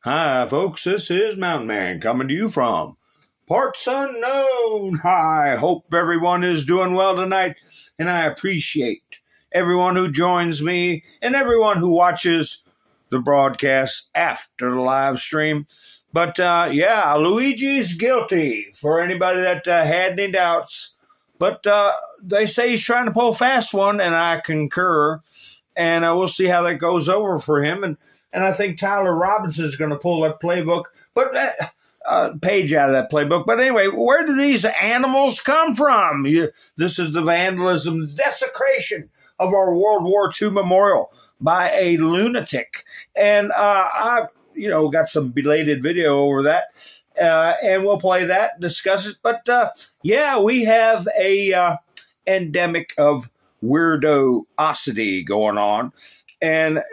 Hi, folks. This is Mountain Man coming to you from parts unknown. I hope everyone is doing well tonight, and I appreciate everyone who joins me and everyone who watches the broadcast after the live stream. But yeah, Luigi's guilty for anybody that had any doubts. But they say he's trying to pull a fast one, and I concur. And we'll see how that goes over for him. And I think Tyler Robinson is going to pull that playbook, but page out of that playbook. But anyway, where do these animals come from? This is the vandalism, desecration of our World War II memorial by a lunatic. And I, got some belated video over that. And we'll play that, discuss it. But yeah, we have a endemic of weirdoosity going on. And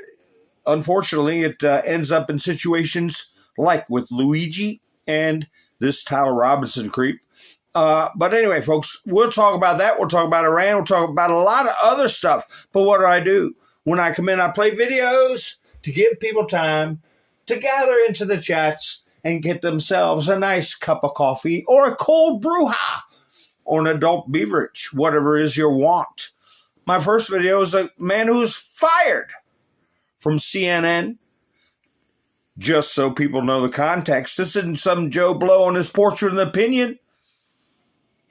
unfortunately, it ends up in situations like with Luigi and this Tyler Robinson creep. But anyway, folks, we'll talk about that. We'll talk about Iran. We'll talk about a lot of other stuff. But what do? When I come in, I play videos to give people time to gather into the chats and get themselves a nice cup of coffee or a cold bruja or an adult beverage, whatever is your want. My first video is a man who was fired from CNN. Just so people know the context, this isn't some Joe Blow on his porch with an opinion.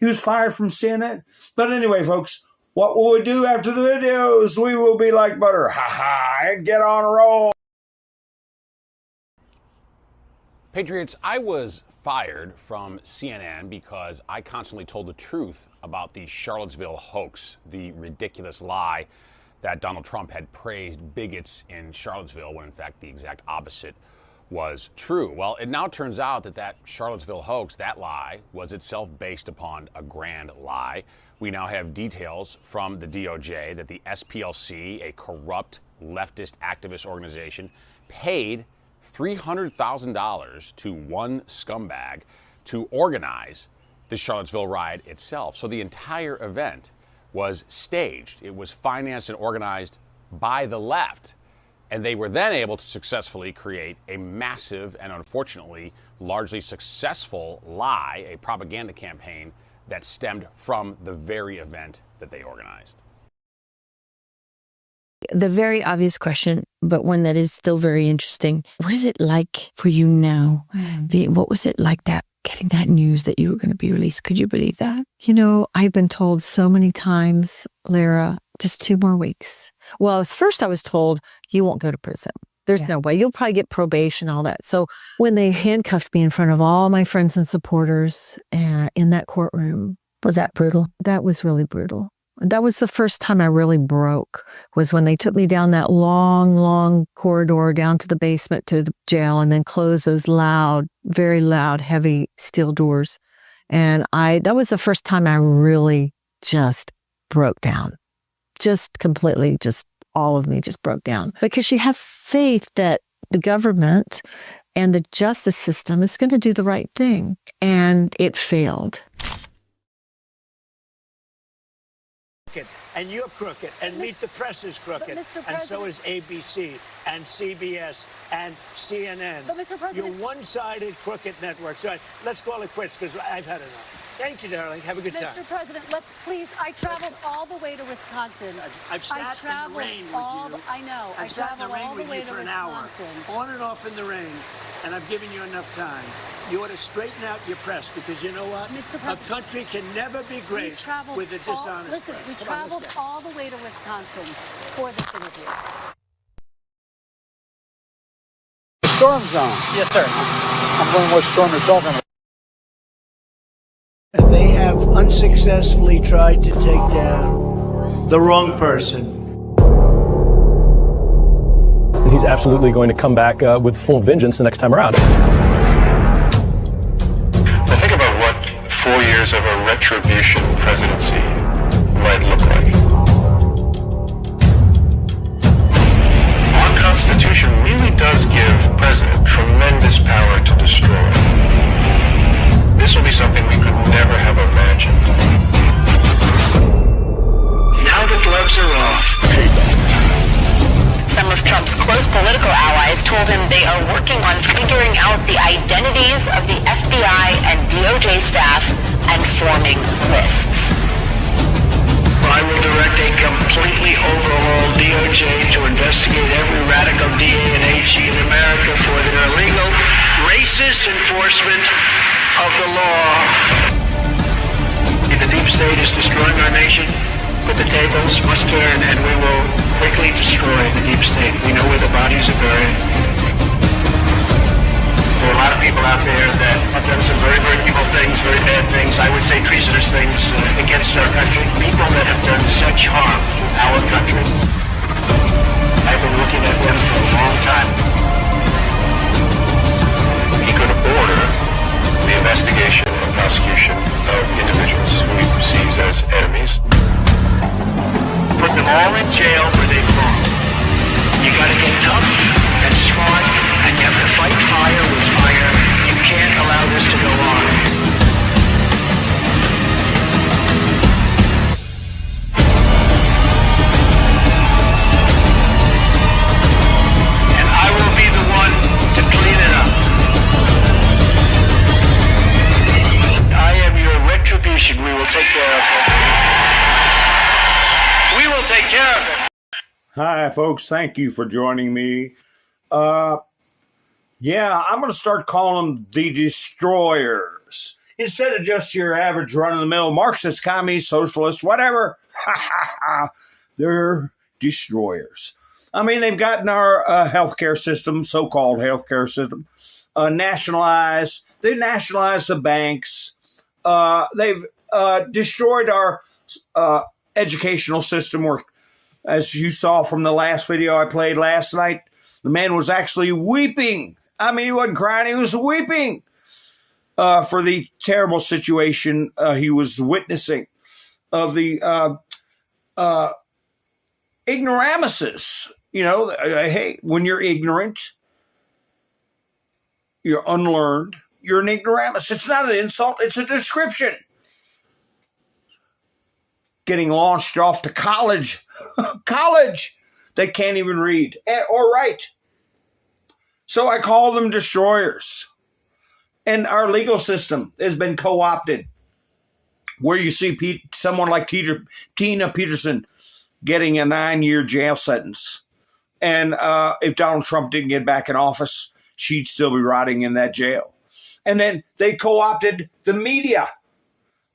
He was fired from CNN. But anyway, folks, what will we do after the videos? We will be like butter, and get on a roll. Patriots, I was fired from CNN because I constantly told the truth about the Charlottesville hoax, the ridiculous lie that Donald Trump had praised bigots in Charlottesville when in fact the exact opposite was true. Well, it now turns out that Charlottesville hoax, that lie, was itself based upon a grand lie. We now have details from the DOJ that the SPLC, a corrupt leftist activist organization, paid $300,000 to one scumbag to organize the Charlottesville riot itself. So the entire event was staged. It was financed and organized by the left. And they were then able to successfully create a massive and unfortunately largely successful lie, a propaganda campaign that stemmed from the very event that they organized. The very obvious question, but one that is still very interesting. What is it like for you now? What was it like getting that news that you were going to be released? Could you believe that? I've been told so many times, Lara, just 2 more weeks. Well, first I was told you won't go to prison. There's no way. You'll probably get probation, all that. So when they handcuffed me in front of all my friends and supporters in that courtroom. Was that brutal? That was really brutal. That was the first time I really broke, was when they took me down that long, long corridor down to the basement to the jail and then closed those loud, very loud, heavy steel doors. And that was the first time I really just broke down. Just completely, all of me just broke down. Because you have faith that the government and the justice system is going to do the right thing. And it failed. And you're crooked, and Meet the Press is crooked, and so is ABC, and CBS, and CNN. But Mr. President, you're one-sided crooked network. So let's call it quits, because I've had enough. Thank you, darling. Have a good time. Mr. President, let's please. I traveled all the way to Wisconsin. I've sat in the rain with you. I know. I've sat in the rain with you for an hour, on and off in the rain, and I've given you enough time. You ought to straighten out your press, because you know what? Mr. President, a country can never be great with a dishonest Listen, press. we traveled all the way to Wisconsin for this interview. Storm zone. Yes, sir. I'm wondering what storm you're talking about. They have unsuccessfully tried to take down the wrong person. He's absolutely going to come back with full vengeance the next time around. I think about what 4 years of a retribution presidency might look like. Our Constitution really does give president tremendous power to destroy. This will be something we could never have imagined. Now the gloves are off. Some of Trump's Trump's close political allies told him they are working on figuring out the identities of the FBI and DOJ staff and forming lists. I will direct a completely overhauled DOJ to investigate every radical DA and AG in America for their illegal, racist enforcement of the law. The deep state is destroying our nation, but the tables must turn, and we will quickly destroy the deep state. We know where the bodies are buried. There are a lot of people out there that have done some very, very evil things, very bad things, I would say treasonous things against our country. People that have done such harm to our country. I've been looking at them for a long time. He could order the investigation and prosecution of individuals who he perceives as enemies. Put them all in jail where they belong. You gotta get tough and smart, and you have to fight fire with fire. You can't allow this to go on. And I will be the one to clean it up. I am your retribution. We will take care of it. We will take care of it. Hi, folks. Thank you for joining me. Yeah, I'm going to start calling them the destroyers. Instead of just your average run-of-the-mill Marxist, communist, socialist, whatever. They're destroyers. I mean, they've gotten our healthcare system, so-called healthcare system, nationalized. They nationalized the banks. They've destroyed our educational system, where, as you saw from the last video I played last night, the man was actually weeping. I mean, he wasn't crying, he was weeping for the terrible situation he was witnessing of the ignoramuses. You know, hey, when you're ignorant, you're unlearned, you're an ignoramus. It's not an insult, it's a description. Getting launched off to college. College! They can't even read or write. So I call them destroyers. And our legal system has been co-opted, where you see someone like Tina Peterson getting a 9-year jail sentence. And if Donald Trump didn't get back in office, she'd still be rotting in that jail. And then they co-opted the media,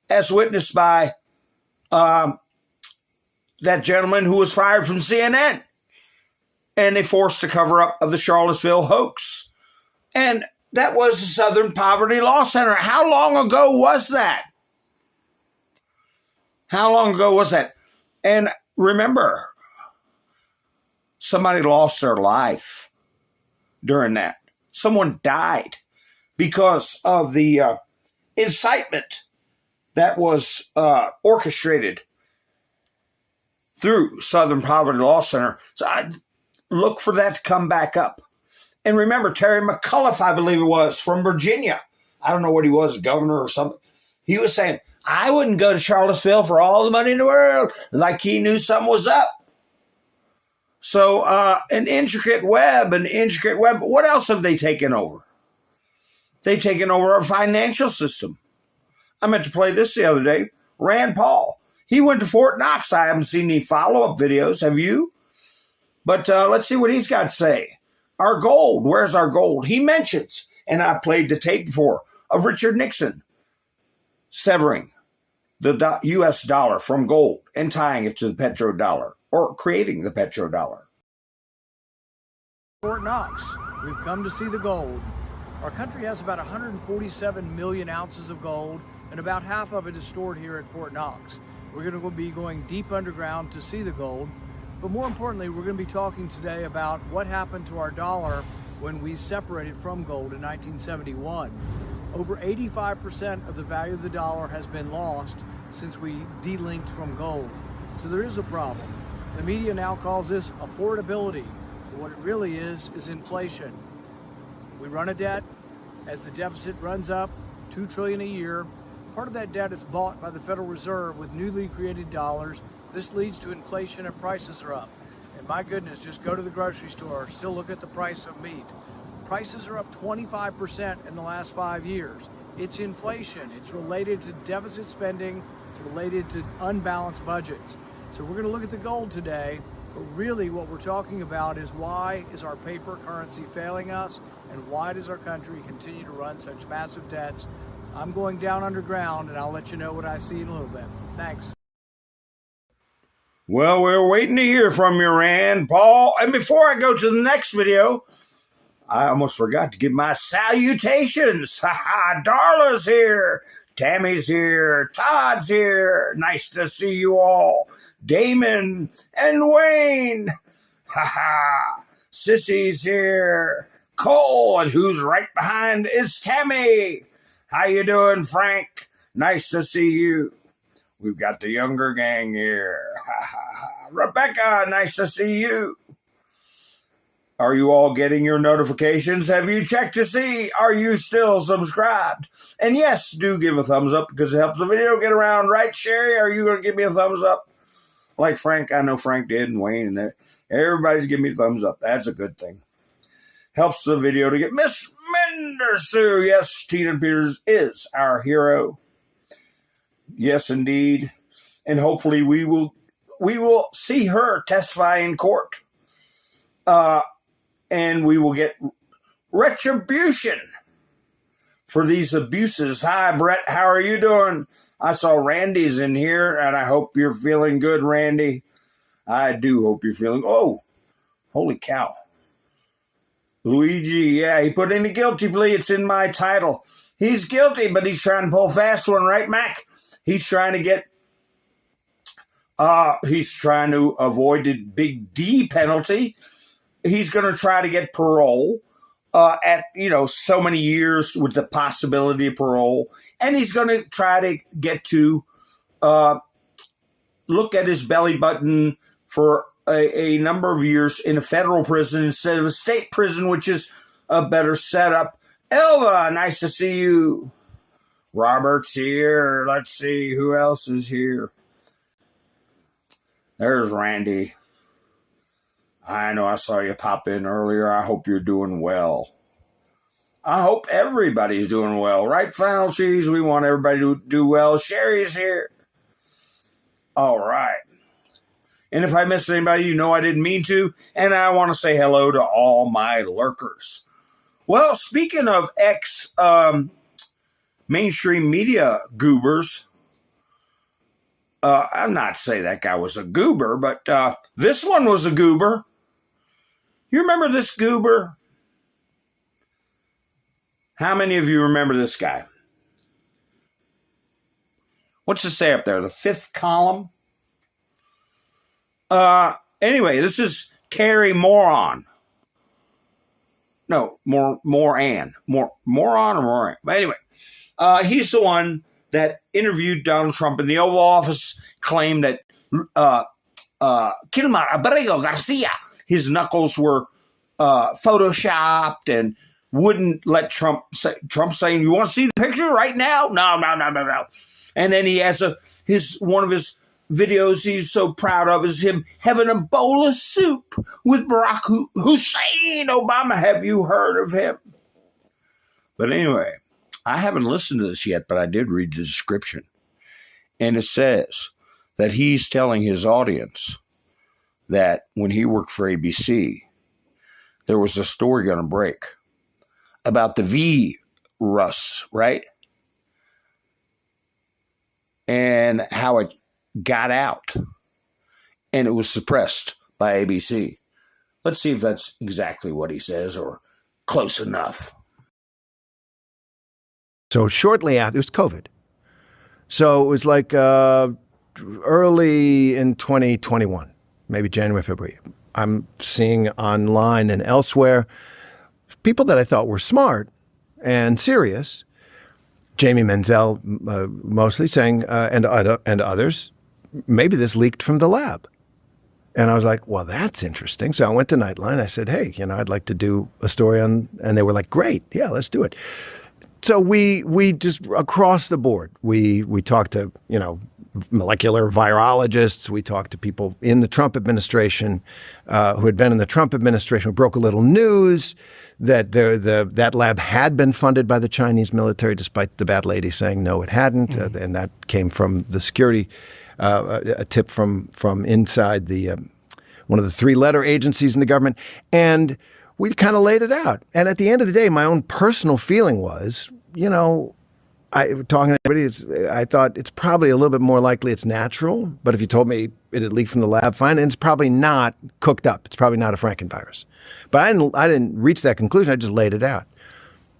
as witnessed by that gentleman who was fired from CNN. And they forced the cover up of the Charlottesville hoax. And that was the Southern Poverty Law Center. How long ago was that? How long ago was that? And remember, somebody lost their life during that. Someone died because of the incitement that was orchestrated through Southern Poverty Law Center. So I look for that to come back up. And remember, Terry McAuliffe, I believe it was, from Virginia. I don't know what he was, governor or something. He was saying, I wouldn't go to Charlottesville for all the money in the world, like he knew something was up. So an intricate web. What else have they taken over? They've taken over our financial system. I meant to play this the other day. Rand Paul. He went to Fort Knox. I haven't seen any follow-up videos. Have you? But let's see what he's got to say. Our gold. Where's our gold? He mentions, and I played the tape before, of Richard Nixon severing the U.S. dollar from gold and tying it to the petrodollar, or creating the petrodollar. Fort Knox. We've come to see the gold. Our country has about 147 million ounces of gold, and about half of it is stored here at Fort Knox. We're going to be going deep underground to see the gold, but more importantly, we're going to be talking today about what happened to our dollar when we separated from gold in 1971. Over 85% of the value of the dollar has been lost since we delinked from gold. So there is a problem. The media now calls this affordability. But what it really is inflation. We run a debt. As the deficit runs up, $2 trillion a year, part of that debt is bought by the Federal Reserve with newly created dollars. This leads to inflation and prices are up. And my goodness, just go to the grocery store, still look at the price of meat. Prices are up 25% in the last 5 years. It's inflation. It's related to deficit spending. It's related to unbalanced budgets. So we're going to look at the gold today, but really what we're talking about is why is our paper currency failing us, and why does our country continue to run such massive debts? I'm going down underground, and I'll let you know what I see in a little bit. Thanks. Well, we're waiting to hear from you, Rand Paul. And before I go to the next video, I almost forgot to give my salutations. Ha-ha, Darla's here. Tammy's here. Todd's here. Nice to see you all. Damon and Wayne. Ha-ha. Sissy's here. Cole, and who's right behind is Tammy. How you doing, Frank? Nice to see you. We've got the younger gang here. Ha, ha, ha. Rebecca, nice to see you. Are you all getting your notifications? Have you checked to see? Are you still subscribed? And yes, do give a thumbs up because it helps the video get around. Right, Sherry? Are you going to give me a thumbs up? Like Frank, I know Frank did, and Wayne, and everybody's giving me a thumbs up. That's a good thing. Helps the video to get Miss Mendersu. Yes, Tina Peters is our hero. Yes, indeed. And hopefully we will see her testify in court. And we will get retribution for these abuses. Hi, Brett. How are you doing? I saw Randy's in here, and I hope you're feeling good, Randy. I do hope you're feeling... Oh, holy cow. Luigi, yeah, he put in a guilty plea. It's in my title. He's guilty, but he's trying to pull a fast one, right, Mac? He's trying to get... he's trying to avoid the big D penalty. He's going to try to get parole at, so many years with the possibility of parole. And he's going to try to get to look at his belly button for a number of years in a federal prison instead of a state prison, which is a better setup. Elva, nice to see you. Robert's here. Let's see who else is here. There's Randy. I know I saw you pop in earlier. I hope you're doing well. I hope everybody's doing well. Right, Flannel Cheese? We want everybody to do well. Sherry's here. All right. And if I missed anybody, you know I didn't mean to. And I want to say hello to all my lurkers. Well, speaking of mainstream media goobers, I'm not saying that guy was a goober, but this one was a goober. You remember this goober? How many of you remember this guy? What's it say up there? The fifth column? Anyway, this is Terry Moron. No, Moran. Moron or Moran? But anyway, he's the one that interviewed Donald Trump in the Oval Office, claimed that Kilmar Abrego Garcia, his knuckles were photoshopped and wouldn't let Trump saying, you want to see the picture right now? No. And then he has one of his videos he's so proud of is him having a bowl of soup with Barack Hussein Obama. Have you heard of him? But anyway, I haven't listened to this yet, but I did read the description. And it says that he's telling his audience that when he worked for ABC, there was a story going to break about the virus, right? And how it got out. And it was suppressed by ABC. Let's see if that's exactly what he says or close enough. So shortly after, it was COVID. So it was like early in 2021, maybe January, February. I'm seeing online and elsewhere people that I thought were smart and serious, Jamie Menzel mostly saying, and others, maybe this leaked from the lab. And I was like, well, that's interesting. So I went to Nightline. I said, hey, I'd like to do a story on, and they were like, great, yeah, let's do it. So we just across the board, we talked to, molecular virologists. We talked to people in the Trump administration who had been in the Trump administration, who broke a little news that that lab had been funded by the Chinese military, despite the bad lady saying no, it hadn't. And that came from the security, a tip from inside the one of the three-letter agencies in the government. And we kind of laid it out. And at the end of the day, my own personal feeling was, talking to everybody, I thought it's probably a little bit more likely it's natural. But if you told me it had leaked from the lab, fine. And it's probably not cooked up. It's probably not a Frankenvirus. But I didn't reach that conclusion. I just laid it out.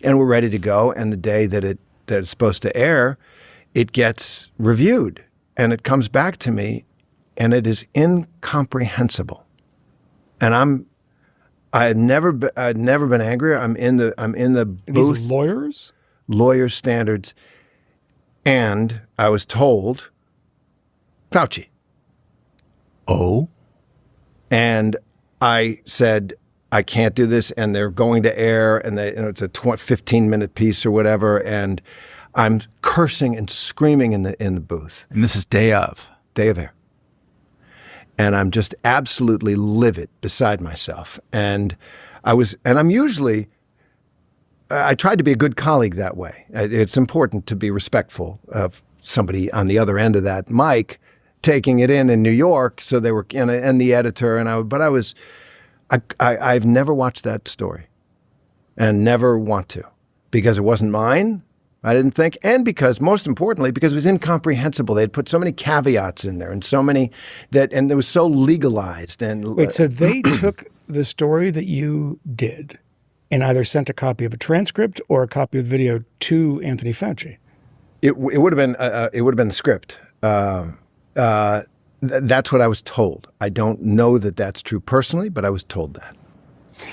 And we're ready to go. And the day that it's supposed to air, it gets reviewed. And it comes back to me, and it is incomprehensible. And I've never been angrier. I'm in the booth. These lawyers? Lawyers' standards. And I was told, Fauci. Oh? And I said, I can't do this, and they're going to air, and it's a 15-minute piece or whatever, and I'm cursing and screaming in the booth. And this is day of? Day of air. And I'm just absolutely livid beside myself. And I'm usually, I tried to be a good colleague that way. It's important to be respectful of somebody on the other end of that mic taking it in New York. So they were, and the editor, I've never watched that story and never want to, because it wasn't mine. I didn't think, and because, most importantly, because it was incomprehensible. They'd put so many caveats in there, and so many and it was so legalized. And wait, so they took the story that you did and either sent a copy of a transcript or a copy of the video to Anthony Fauci? It would have been the script. That's what I was told. I don't know that that's true personally, but I was told that.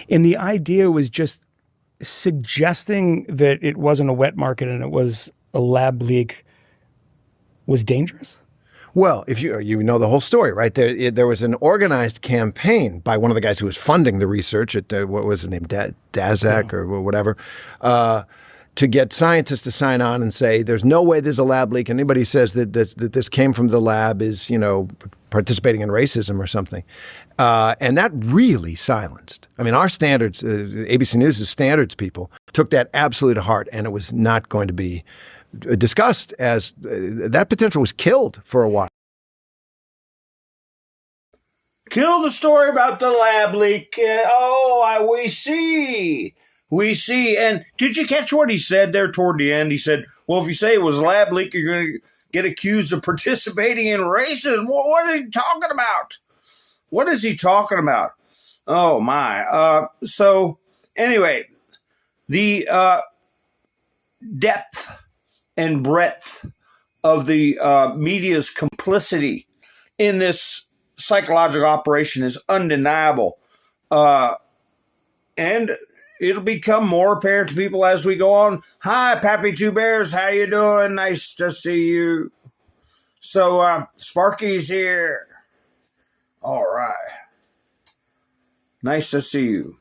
And the idea was just suggesting that it wasn't a wet market and it was a lab leak was dangerous? Well, if you know the whole story, right? There was an organized campaign by one of the guys who was funding the research at, what was his name, DASEC or whatever, to get scientists to sign on and say, there's no way there's a lab leak. Anybody who says that this came from the lab is, participating in racism or something. And that really silenced. I mean, our standards, ABC News' standards people took that absolutely to heart, and it was not going to be discussed as that potential was killed for a while. Kill the story about the lab leak. We see. We see. And did you catch what he said there toward the end? He said, well, if you say it was a lab leak, you're going to get accused of participating in racism. What is he talking about? What is he talking about? Oh, my. So, anyway, the depth and breadth of the media's complicity in this psychological operation is undeniable. And it'll become more apparent to people as we go on. Hi, Pappy Two Bears. How you doing? Nice to see you. So, Sparky's here. All right. Nice to see you.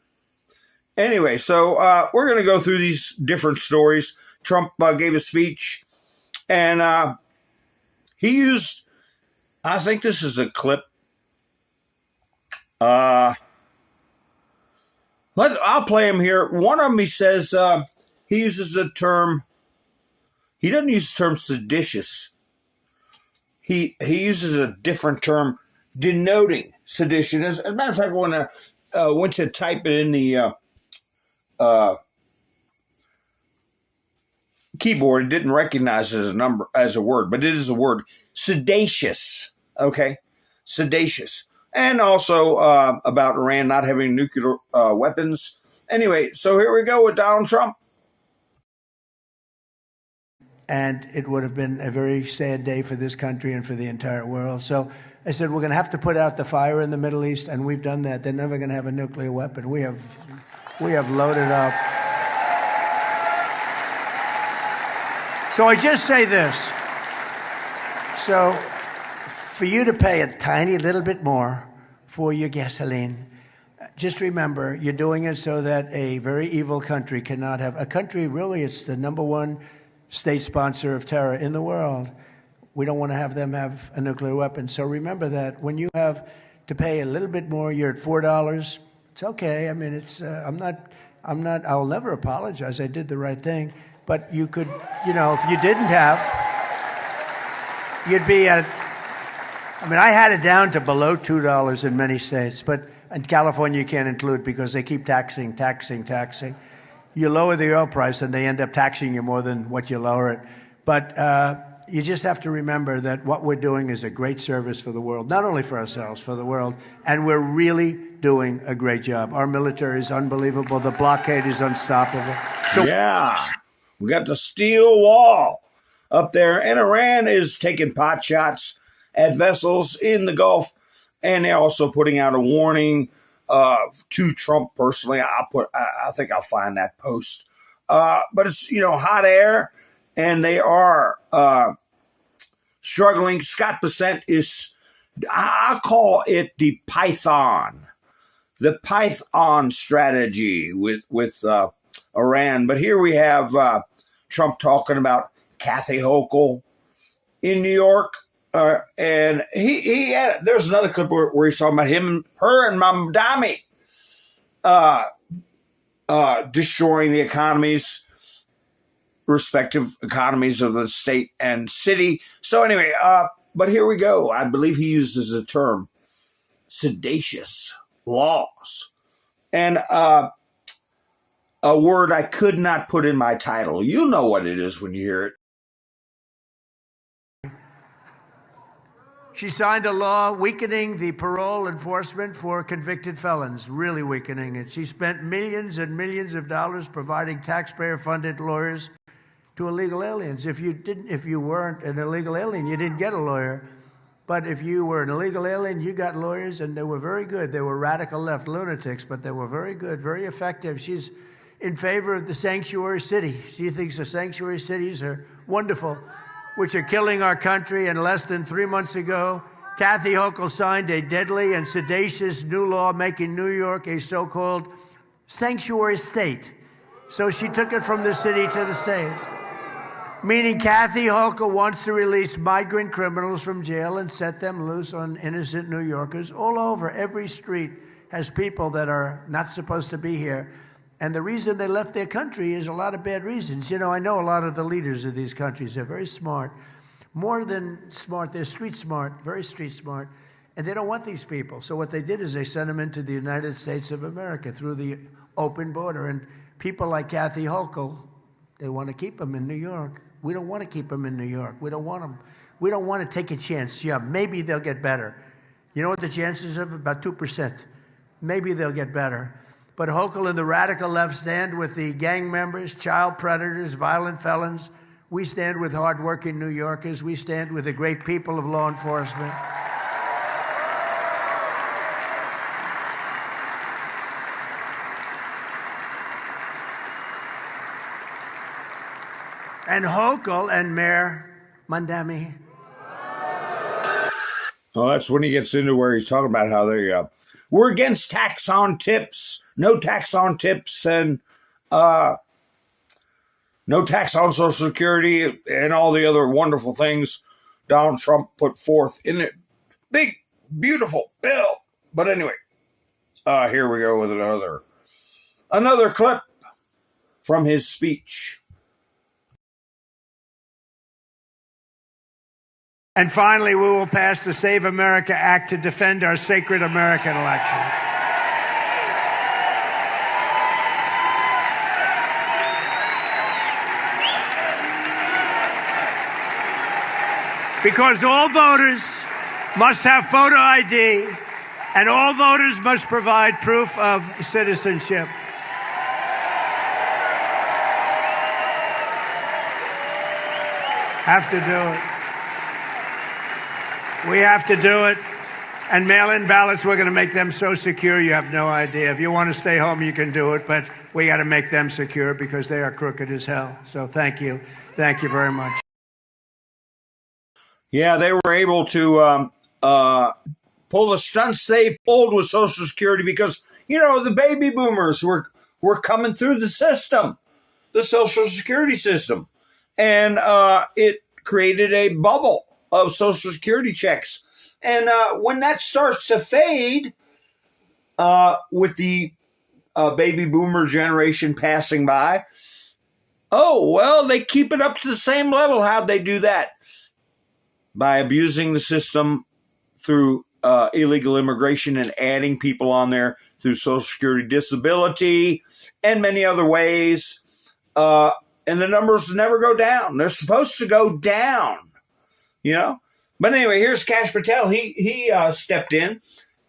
Anyway, so we're going to go through these different stories. Trump gave a speech, and he used, I think this is a clip. I'll play him here. One of them, he says, he uses the term, he doesn't use the term seditious. He uses a different term denoting sedition. As a matter of fact, when I went to type it in the keyboard, it didn't recognize it as a word, but it is a word. Sedatious. Okay? Sedatious. And also about Iran not having nuclear weapons. Anyway, so here we go with Donald Trump. And it would have been a very sad day for this country and for the entire world. So I said, we're going to have to put out the fire in the Middle East, and we've done that. They're never going to have a nuclear weapon. We have loaded up. So I just say this. So for you to pay a tiny little bit more for your gasoline, just remember, you're doing it so that a very evil country cannot have, a country really, it's the #1 state sponsor of terror in the world, We don't want to have them have a nuclear weapon. So remember that when you have to pay a little bit more, you're at $4. It's okay. I mean, it's I'll never apologize. I did the right thing. But you could, if you didn't have, you'd be at, I had it down to below $2 in many states, but in California you can't include because they keep taxing. You lower the oil price and they end up taxing you more than what you lower it. But you just have to remember that what we're doing is a great service for the world, not only for ourselves, for the world. And we're really doing a great job. Our military is unbelievable. The blockade is unstoppable. Yeah, we got the steel wall up there, and Iran is taking pot shots at vessels in the Gulf, and they're also putting out a warning to Trump personally. I think I'll find that post. But it's, hot air, and they are struggling. Scott Bessent is, I call it the Python strategy with Iran. But here we have Trump talking about Kathy Hochul in New York. And he had, there's another clip where he's talking about her and Mamdani destroying the respective economies of the state and city. So anyway, but here we go. I believe he uses a term, sedatious laws. And a word I could not put in my title. You know what it is when you hear it. She signed a law weakening the parole enforcement for convicted felons, really weakening it. She spent millions and millions of dollars providing taxpayer-funded lawyers to illegal aliens. If you weren't an illegal alien, you didn't get a lawyer. But if you were an illegal alien, you got lawyers, and they were very good. They were radical left lunatics, but they were very good, very effective. She's in favor of the sanctuary city. She thinks the sanctuary cities are wonderful, which are killing our country. And less than 3 months ago, Kathy Hochul signed a deadly and sedatious new law making New York a so-called sanctuary state. So she took it from the city to the state. Meaning Kathy Hochul wants to release migrant criminals from jail and set them loose on innocent New Yorkers all over. Every street has people that are not supposed to be here. And the reason they left their country is a lot of bad reasons. I know a lot of the leaders of these countries. They're very smart. More than smart, they're street smart, very street smart. And they don't want these people. So what they did is they sent them into the United States of America through the open border. And people like Kathy Hochul, they want to keep them in New York. We don't want to keep them in New York. We don't want them. We don't want to take a chance. Yeah, maybe they'll get better. You know what the chances of? About 2%. Maybe they'll get better. But Hochul and the radical left stand with the gang members, child predators, violent felons. We stand with hardworking New Yorkers. We stand with the great people of law enforcement. And Hochul and Mayor Mamdani. Well, that's when he gets into where he's talking about how we're against tax on tips, no tax on tips, and no tax on Social Security, and all the other wonderful things Donald Trump put forth in it. Big, beautiful bill. But anyway, here we go with another clip from his speech. And finally, we will pass the Save America Act to defend our sacred American elections. Because all voters must have photo ID, and all voters must provide proof of citizenship. Have to do it. We have to do it. And mail-in ballots, we're going to make them so secure you have no idea. If you want to stay home, you can do it, but we got to make them secure because they are crooked as hell. So thank you. Thank you very much. Yeah, they were able to pull the stunts they pulled with Social Security because, the baby boomers were coming through the system, the Social Security system. And it created a bubble. of Social Security checks. And when that starts to fade, with the baby boomer generation passing by, oh, well, they keep it up to the same level. How'd they do that? By abusing the system through illegal immigration and adding people on there through Social Security disability and many other ways. And the numbers never go down. They're supposed to go down, you know? But anyway, here's Kash Patel. He stepped in,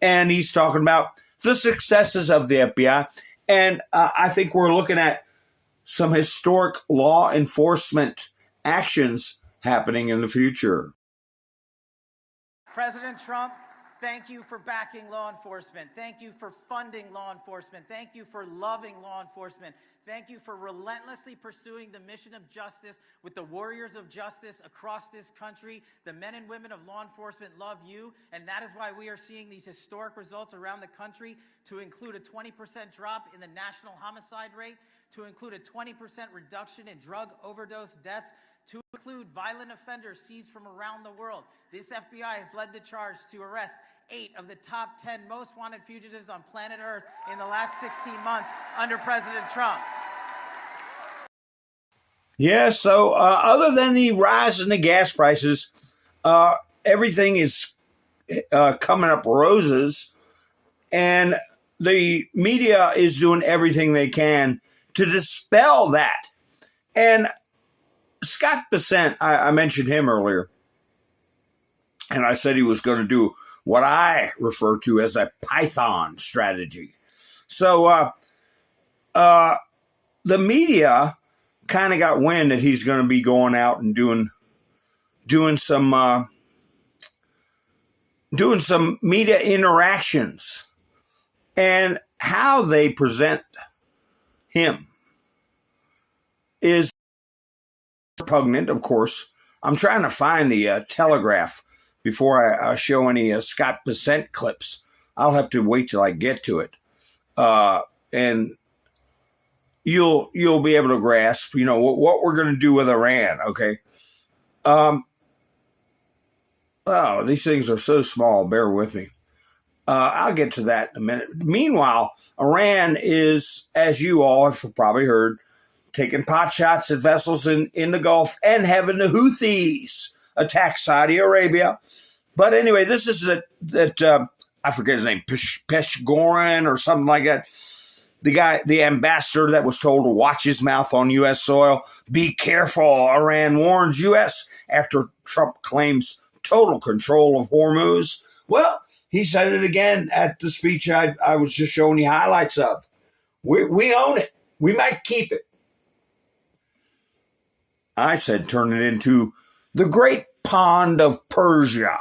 and he's talking about the successes of the FBI. And I think we're looking at some historic law enforcement actions happening in the future. President Trump, thank you for backing law enforcement. Thank you for funding law enforcement. Thank you for loving law enforcement. Thank you for relentlessly pursuing the mission of justice with the warriors of justice across this country. The men and women of law enforcement love you, and that is why we are seeing these historic results around the country, to include a 20% drop in the national homicide rate, to include a 20% reduction in drug overdose deaths, to include violent offenders seized from around the world. This FBI has led the charge to arrest 8 of the top 10 most wanted fugitives on planet Earth in the last 16 months under President Trump. Yeah, so other than the rise in the gas prices, everything is coming up roses, and the media is doing everything they can to dispel that. And Scott Bessent, I mentioned him earlier, and I said he was going to do what I refer to as a Python strategy. So the media kind of got wind that he's going to be going out and doing some media interactions, and how they present him is repugnant, of course. I'm trying to find the Telegraph before I show any Scott Bessent clips. I'll have to wait till I get to it, and you'll be able to grasp, you know, what we're going to do with Iran. Okay. Oh, these things are so small. Bear with me. I'll get to that in a minute. Meanwhile, Iran is, as you all have probably heard, taking pot shots at vessels in the Gulf and having the Houthis attack Saudi Arabia. But anyway, this is that I forget his name, Peshgoran or something like that. The guy, the ambassador that was told to watch his mouth on U.S. soil. Be careful, Iran warns U.S. after Trump claims total control of Hormuz. Well, he said it again at the speech I was just showing you highlights of. We own it. We might keep it. I said turn it into the great pond of Persia,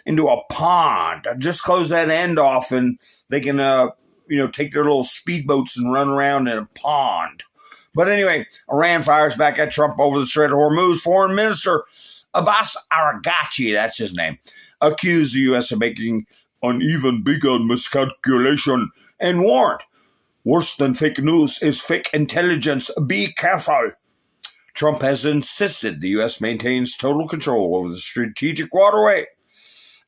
into a pond. Just close that end off and they can, take their little speedboats and run around in a pond. But anyway, Iran fires back at Trump over the Strait of Hormuz. Foreign Minister Abbas Araghchi, that's his name, accused the U.S. of making an even bigger miscalculation and warned, worse than fake news is fake intelligence. Be careful. Trump has insisted the U.S. maintains total control over the strategic waterway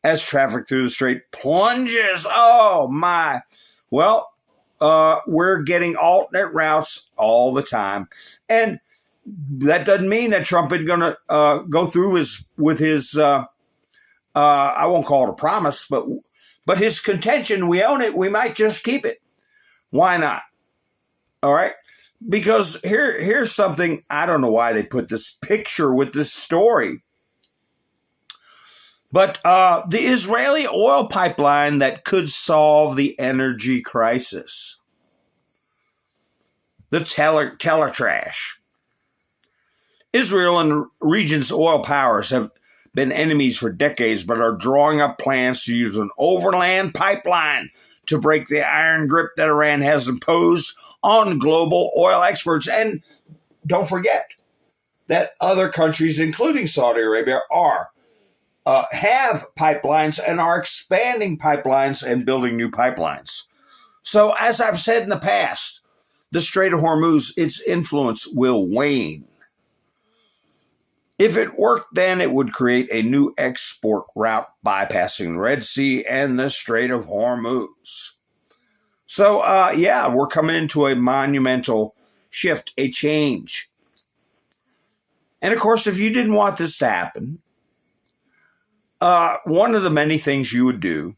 as traffic through the strait plunges. Oh, my. Well, we're getting alternate routes all the time. And that doesn't mean that Trump is going to go through with his I won't call it a promise, but his contention, we own it, we might just keep it. Why not? All right? Because here's something, I don't know why they put this picture with this story. But the Israeli oil pipeline that could solve the energy crisis. The teletrash. Israel and region's oil powers have been enemies for decades, but are drawing up plans to use an overland pipeline to break the iron grip that Iran has imposed on global oil exports. And don't forget that other countries, including Saudi Arabia, have pipelines and are expanding pipelines and building new pipelines. So, as I've said in the past, the Strait of Hormuz, its influence will wane. If it worked, then it would create a new export route bypassing the Red Sea and the Strait of Hormuz. So, yeah, we're coming into a monumental shift, a change. And of course, if you didn't want this to happen, one of the many things you would do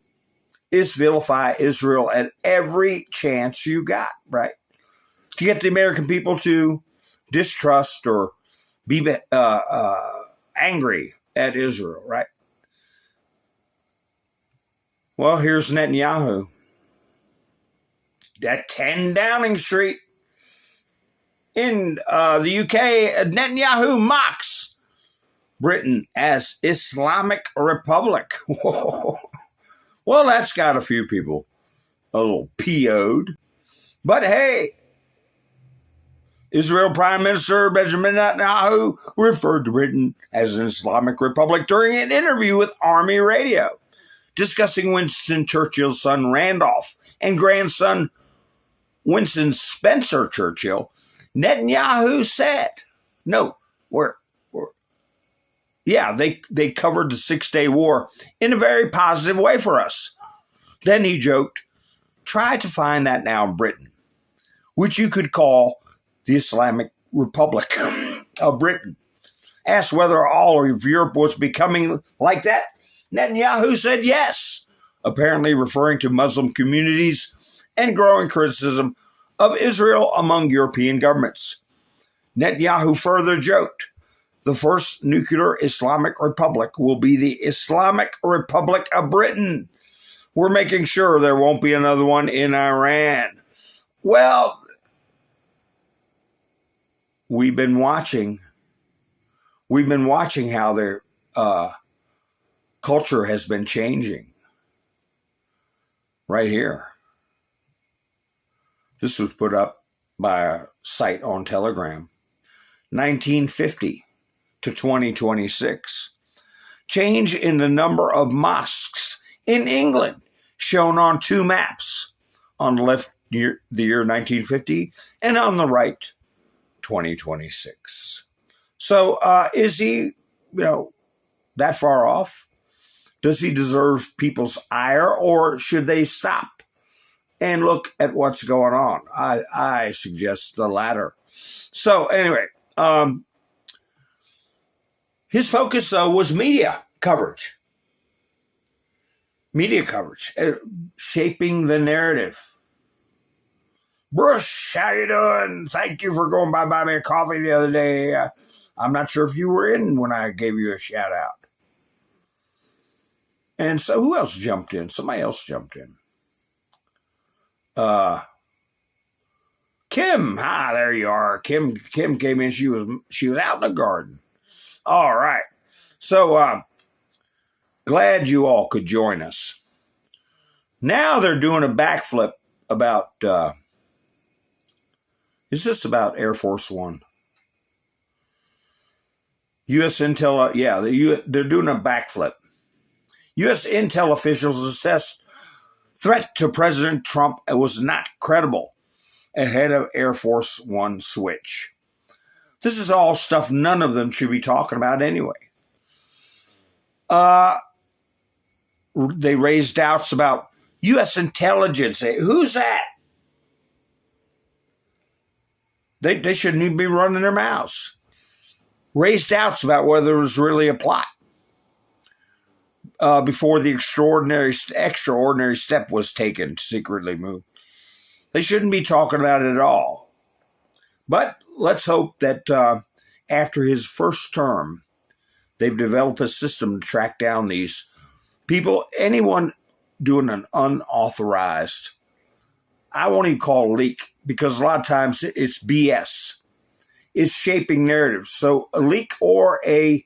is vilify Israel at every chance you got, right? To get the American people to distrust or be angry at Israel, right? Well, here's Netanyahu. At 10 Downing Street in the UK, Netanyahu mocks Britain as Islamic Republic. Well, that's got a few people a little PO'd. But hey, Israel Prime Minister Benjamin Netanyahu referred to Britain as an Islamic Republic during an interview with Army Radio, discussing Winston Churchill's son Randolph and grandson Winston Spencer Churchill. Netanyahu said, they covered the 6-day war in a very positive way for us. Then he joked, try to find that now in Britain, which you could call the Islamic Republic of Britain. Asked whether all of Europe was becoming like that, Netanyahu said yes, apparently referring to Muslim communities and growing criticism of Israel among European governments. Netanyahu further joked, the first nuclear Islamic Republic will be the Islamic Republic of Britain. We're making sure there won't be another one in Iran. Well, we've been watching how their culture has been changing. Right here. This was put up by a site on Telegram. 1950 to 2026. Change in the number of mosques in England shown on two maps. On the left, the year 1950, and on the right, 2026. So is he, that far off? Does he deserve people's ire, or should they stop and look at what's going on? I suggest the latter. So anyway, his focus, though, was media coverage. Media coverage, shaping the narrative. Bruce, how you doing? Thank you for going by buy me a coffee the other day. I'm not sure if you were in when I gave you a shout out. And so who else jumped in? Somebody else jumped in. Kim, hi, there you are. Kim came in. She was out in the garden. All right. So glad you all could join us. Now they're doing a backflip about is this about Air Force One? U.S. Intel, they're doing a backflip. U.S. Intel officials assessed threat to President Trump was not credible ahead of Air Force One switch. This is all stuff none of them should be talking about anyway. They raised doubts about U.S. intelligence. Who's that? They shouldn't even be running their mouths. Raised doubts about whether it was really a plot before the extraordinary step was taken to secretly move. They shouldn't be talking about it at all. But let's hope that after his first term, they've developed a system to track down these people, anyone doing an unauthorized, I won't even call it leak, because a lot of times it's BS. It's shaping narratives. So a leak or a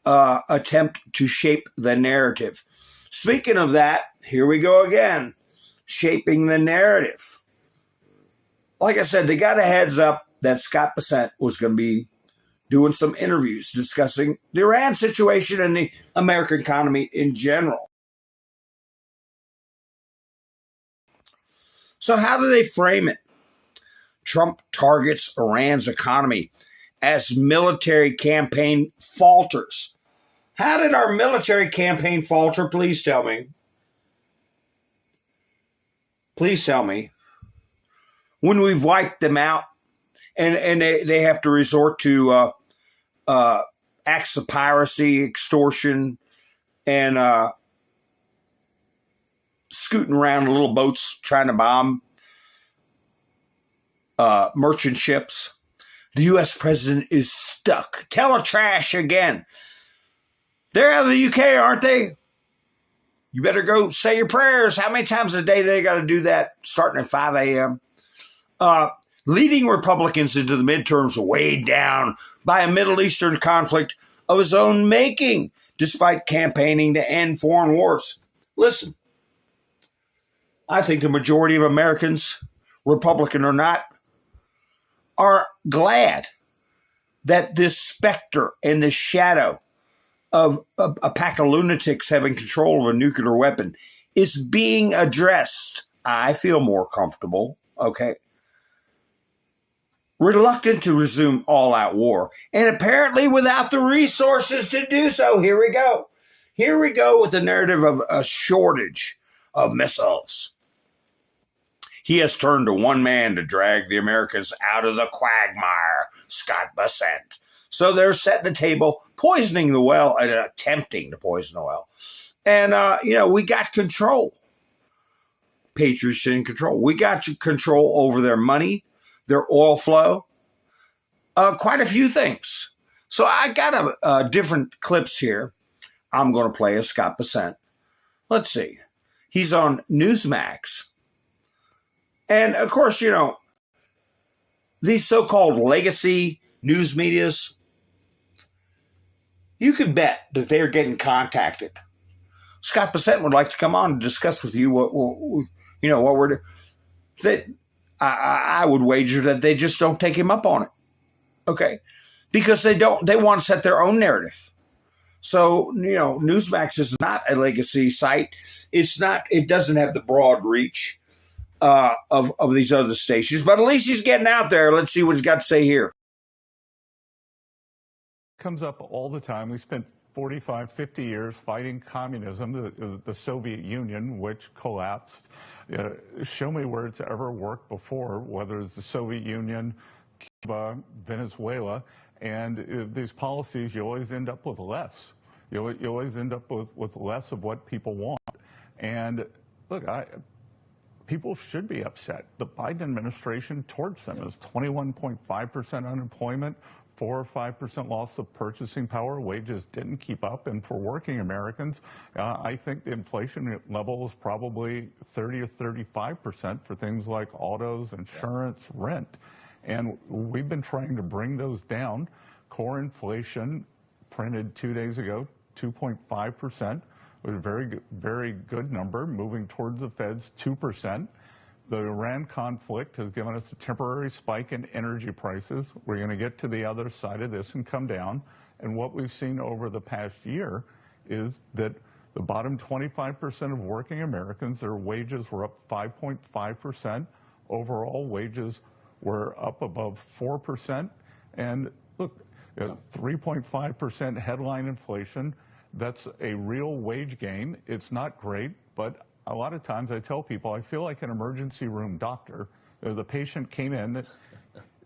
attempt to shape the narrative. Speaking of that, here we go again. Shaping the narrative. Like I said, they got a heads up that Scott Bessent was going to be doing some interviews discussing the Iran situation and the American economy in general. So how do they frame it? Trump targets Iran's economy as military campaign falters. How did our military campaign falter? Please tell me. Please tell me. When we've wiped them out and they have to resort to acts of piracy, extortion, and scooting around in little boats trying to bomb merchant ships. The U.S. president is stuck. Teletrash again. They're out of the UK, aren't they? You better go say your prayers. How many times a day they got to do that starting at 5 a.m.? Leading Republicans into the midterms weighed down by a Middle Eastern conflict of his own making, despite campaigning to end foreign wars. Listen, I think the majority of Americans, Republican or not, are glad that this specter and this shadow of a pack of lunatics having control of a nuclear weapon is being addressed. I feel more comfortable, okay? Reluctant to resume all-out war, and apparently without the resources to do so. Here we go. Here we go with the narrative of a shortage of missiles. He has turned to one man to drag the Americas out of the quagmire, Scott Bessent. So they're setting the table, poisoning the well, and attempting to poison the well. And, we got control. Patriots in control. We got control over their money, their oil flow, quite a few things. So I got different clips here. I'm going to play as Scott Bessent. Let's see. He's on Newsmax. And, of course, these so-called legacy news medias, you can bet that they're getting contacted. Scott Bessent would like to come on and discuss with you what we're doing. That I would wager that they just don't take him up on it. Okay? Because they want to set their own narrative. So, Newsmax is not a legacy site. It doesn't have the broad reach of these other stations, but at least he's getting out there. Let's see what he's got to say here. Comes up all the time. We spent 45, 50 years fighting communism, the Soviet Union, which collapsed. Show me where it's ever worked before, whether it's the Soviet Union, Cuba, Venezuela, and these policies, you always end up with less. You always end up with less of what people want. And look, people should be upset. The Biden administration torched them. It was 21.5% unemployment, 4 or 5% loss of purchasing power. Wages didn't keep up. And for working Americans, I think the inflation level is probably 30 or 35% for things like autos, insurance, rent. And we've been trying to bring those down. Core inflation printed 2 days ago, 2.5%. It was a very good number, moving towards the Fed's 2%. The Iran conflict has given us a temporary spike in energy prices. We're going to get to the other side of this and come down. And what we've seen over the past year is that the bottom 25% of working Americans, their wages were up 5.5%. Overall wages were up above 4%. And look, 3.5% headline inflation. That's a real wage gain. It's not great, but a lot of times I tell people I feel like an emergency room doctor. The patient came in,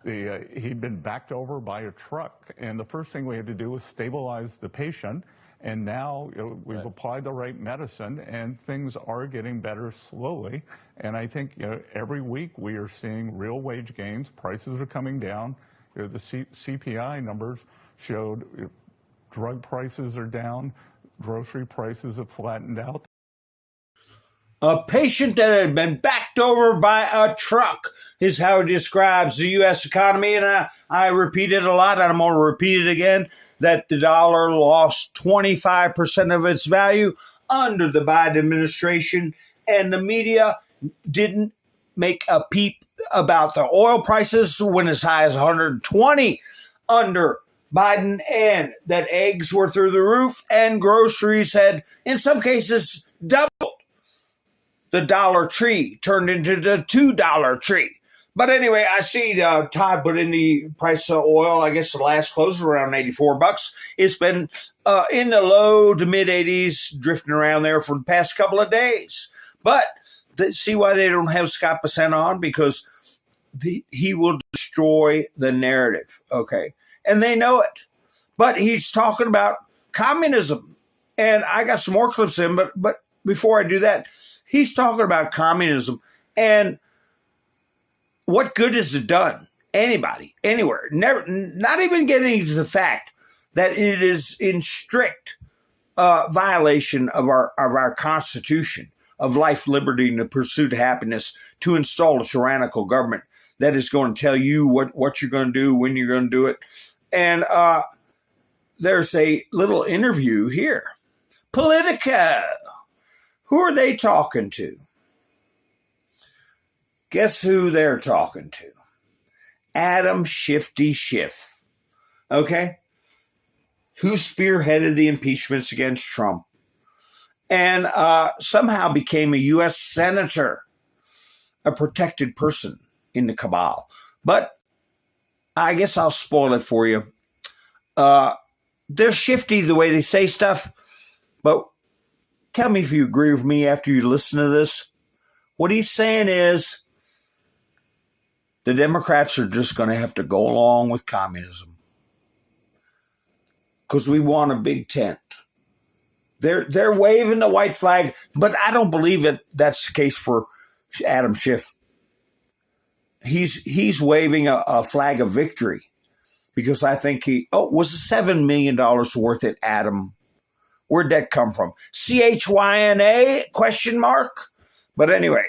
he'd been backed over by a truck, and the first thing we had to do was stabilize the patient. And now we've applied the right medicine, and things are getting better slowly. And I think every week we are seeing real wage gains. Prices are coming down. The CPI numbers showed drug prices are down. Grocery prices have flattened out. A patient that had been backed over by a truck is how it describes the U.S. economy. And I repeat it a lot, and I'm going to repeat it again, that the dollar lost 25% of its value under the Biden administration, and the media didn't make a peep about the oil prices went as high as 120 under Biden, and that eggs were through the roof, and groceries had, in some cases, doubled. The Dollar Tree turned into the $2 tree. But anyway, I see Todd put in the price of oil. I guess the last close was around $84. It's been in the low to mid 80s, drifting around there for the past couple of days. But see why they don't have Scott Bessent on? Because he will destroy the narrative. Okay. And they know it. But he's talking about communism. And I got some more clips in, but before I do that, he's talking about communism and what good has it done? Anybody, anywhere, never, not even getting to the fact that it is in strict violation of our Constitution of life, liberty, and the pursuit of happiness to install a tyrannical government that is going to tell you what you're going to do, when you're going to do it. And there's a little interview here. Politico. Who are they talking to? Guess who they're talking to? Adam Shifty Schiff. Okay? Who spearheaded the impeachments against Trump and somehow became a U.S. senator, a protected person in the cabal. But I guess I'll spoil it for you. They're shifty the way they say stuff, but tell me if you agree with me after you listen to this. What he's saying is the Democrats are just going to have to go along with communism because we want a big tent. They're waving the white flag, but I don't believe that's the case for Adam Schiff. He's waving a flag of victory because I think was $7 million worth it, Adam? Where'd that come from? CHYNA? Question mark? But anyway,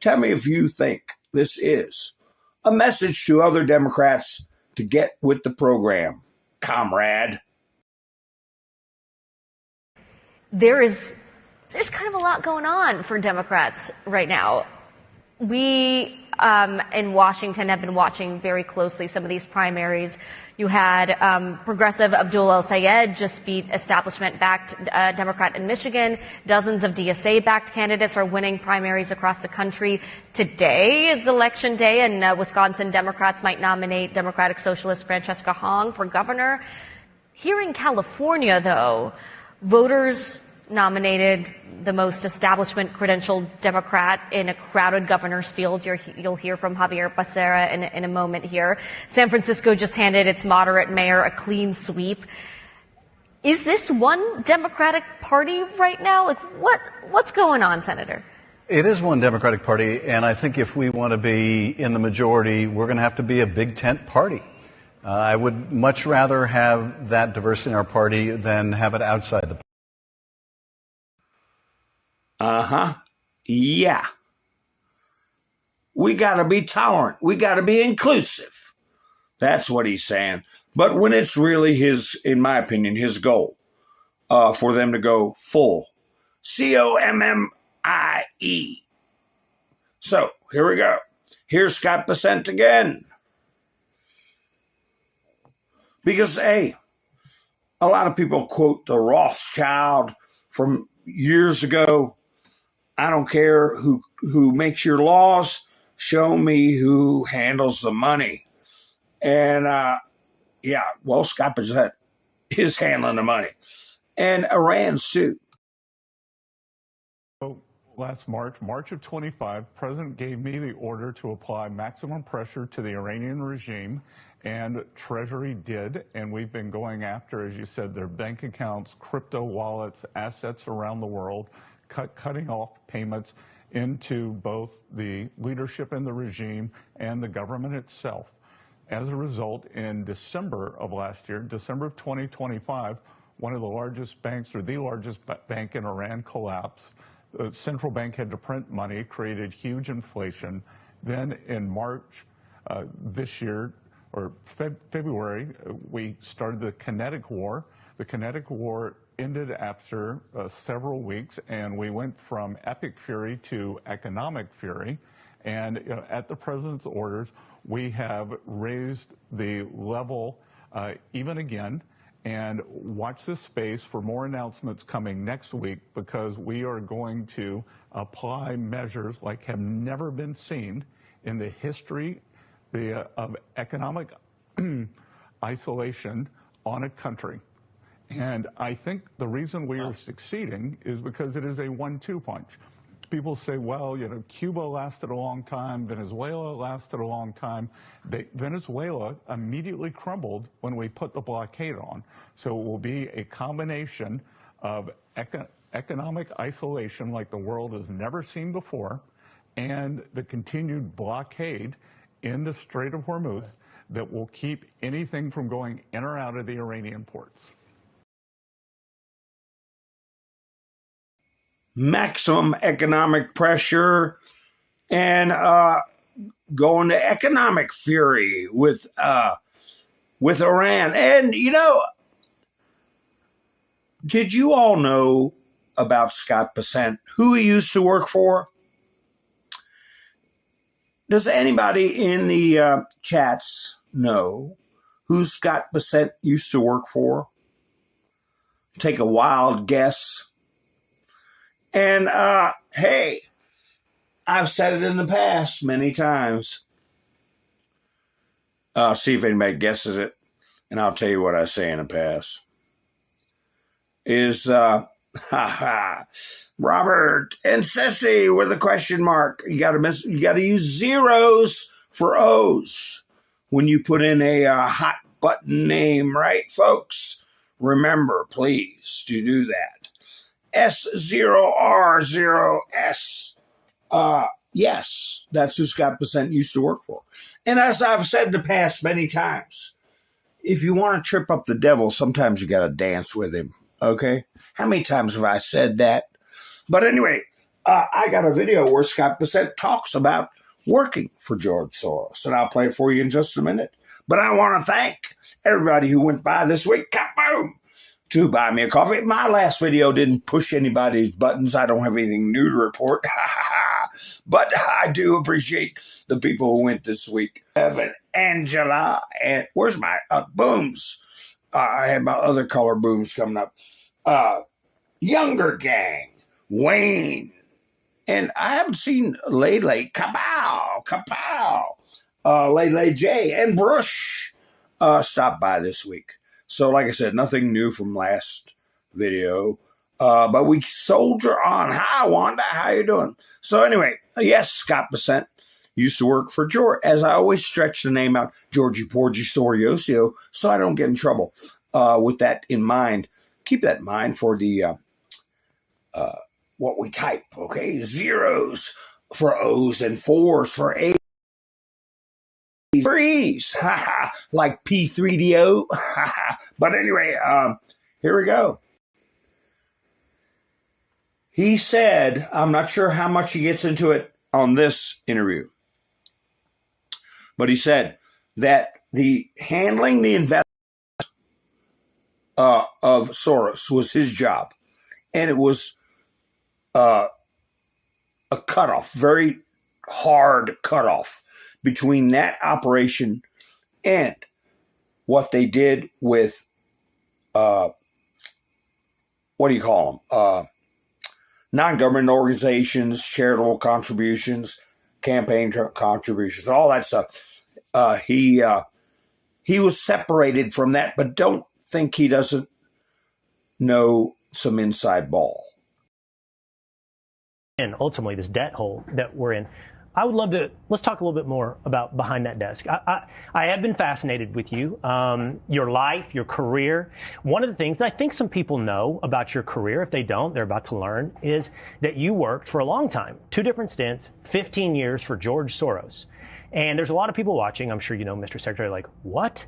tell me if you think this is a message to other Democrats to get with the program, comrade. There's kind of a lot going on for Democrats right now. We in Washington have been watching very closely some of these primaries. You had progressive Abdul El-Sayed just beat establishment-backed Democrat in Michigan. Dozens of DSA-backed candidates are winning primaries across the country. Today is election day, and Wisconsin Democrats might nominate Democratic Socialist Francesca Hong for governor. Here in California, though, voters nominated the most establishment credentialed Democrat in a crowded governor's field. You'll hear from Javier Becerra in a moment here. San Francisco just handed its moderate mayor a clean sweep. Is this one Democratic Party right now? Like what's going on, Senator? It is one Democratic Party, and I think if we want to be in the majority, we're going to have to be a big tent party. I would much rather have that diversity in our party than have it outside the party. Yeah. We got to be tolerant. We got to be inclusive. That's what he's saying. But when it's really in my opinion, his goal for them to go full. COMMIE. So here we go. Here's Scott Bessent again. Because, a lot of people quote the Rothschild from years ago. I don't care who makes your laws. Show me who handles the money. And, Scott Bessent is handling the money. And Iran's too. Last March of 25, President gave me the order to apply maximum pressure to the Iranian regime, and Treasury did, and we've been going after, as you said, their bank accounts, crypto wallets, assets around the world, cutting off payments into both the leadership in the regime and the government itself. As a result, in December of last year, December of 2025, one of the largest banks, or the largest bank in Iran, collapsed. The central bank had to print money, created huge inflation. Then in March this year, or February, we started the Kinetic War. The Kinetic War ended after several weeks, and we went from epic fury to economic fury. And at the president's orders, we have raised the level even again. And watch this space for more announcements coming next week, because we are going to apply measures like have never been seen in the history of economic isolation on a country. And I think the reason we are succeeding is because it is a 1-2 punch. People say, well, you know, Cuba lasted a long time, Venezuela lasted a long time. Venezuela immediately crumbled when we put the blockade on. So it will be a combination of economic isolation like the world has never seen before, and the continued blockade in the Strait of Hormuz that will keep anything from going in or out of the Iranian ports. Maximum economic pressure and going to economic fury with Iran. And, you know, did you all know about Scott Bessent, who he used to work for? Does anybody in the chats know who Scott Bessent used to work for? Take a wild guess. And, hey, I've said it in the past many times. See if anybody guesses it, and I'll tell you what I say in the past. Is, Robert and Sissy with a question mark. You gotta use zeros for O's when you put in a hot button name, right, folks? Remember, please, to do that. S0R0S. Yes, that's who Scott Bessent used to work for. And as I've said in the past many times, if you want to trip up the devil, sometimes you got to dance with him, okay? How many times have I said that? But anyway, I got a video where Scott Bessent talks about working for George Soros, and I'll play it for you in just a minute. But I want to thank everybody who went by this week. Kaboom! To buy me a coffee. My last video didn't push anybody's buttons. I don't have anything new to report. But I do appreciate the people who went this week. Evan, Angela, and where's my booms? I had my other color booms coming up. Younger Gang, Wayne, and I haven't seen Lele, Kapow, Lele J, and Brush stop by this week. So, like I said, nothing new from last video, but we soldier on. Hi, Wanda, how you doing? So anyway, yes, Scott Bessent used to work for George, as I always stretch the name out, Georgie Porgy Soriosio, so I don't get in trouble. With that in mind, keep that in mind for the what we type, okay? Zeros for O's and fours for A's. Threes, like P3DO. But anyway, here we go. He said, I'm not sure how much he gets into it on this interview, but he said that the handling the investment of Soros was his job, and it was a cutoff, very hard cutoff between that operation and what they did with, what do you call them? Non-government organizations, charitable contributions, campaign contributions, all that stuff. He was separated from that, but don't think he doesn't know some inside ball. And ultimately, this debt hole that we're in. I would love to, let's talk a little bit more about behind that desk. I have been fascinated with you, your life, your career. One of the things that I think some people know about your career, if they don't, they're about to learn, is that you worked for a long time, 2 different stints, 15 years for George Soros. And there's a lot of people watching, I'm sure you know, Mr. Secretary, like, what?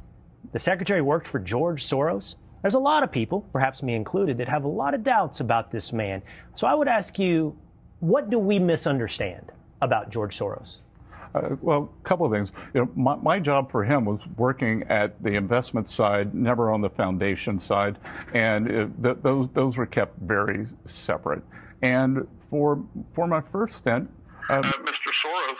The secretary worked for George Soros? There's a lot of people, perhaps me included, that have a lot of doubts about this man. So I would ask you, what do we misunderstand about George Soros? Well, a couple of things. You know, my job for him was working at the investment side, never on the foundation side, and those were kept very separate. And for my first stint, Mr. Soros.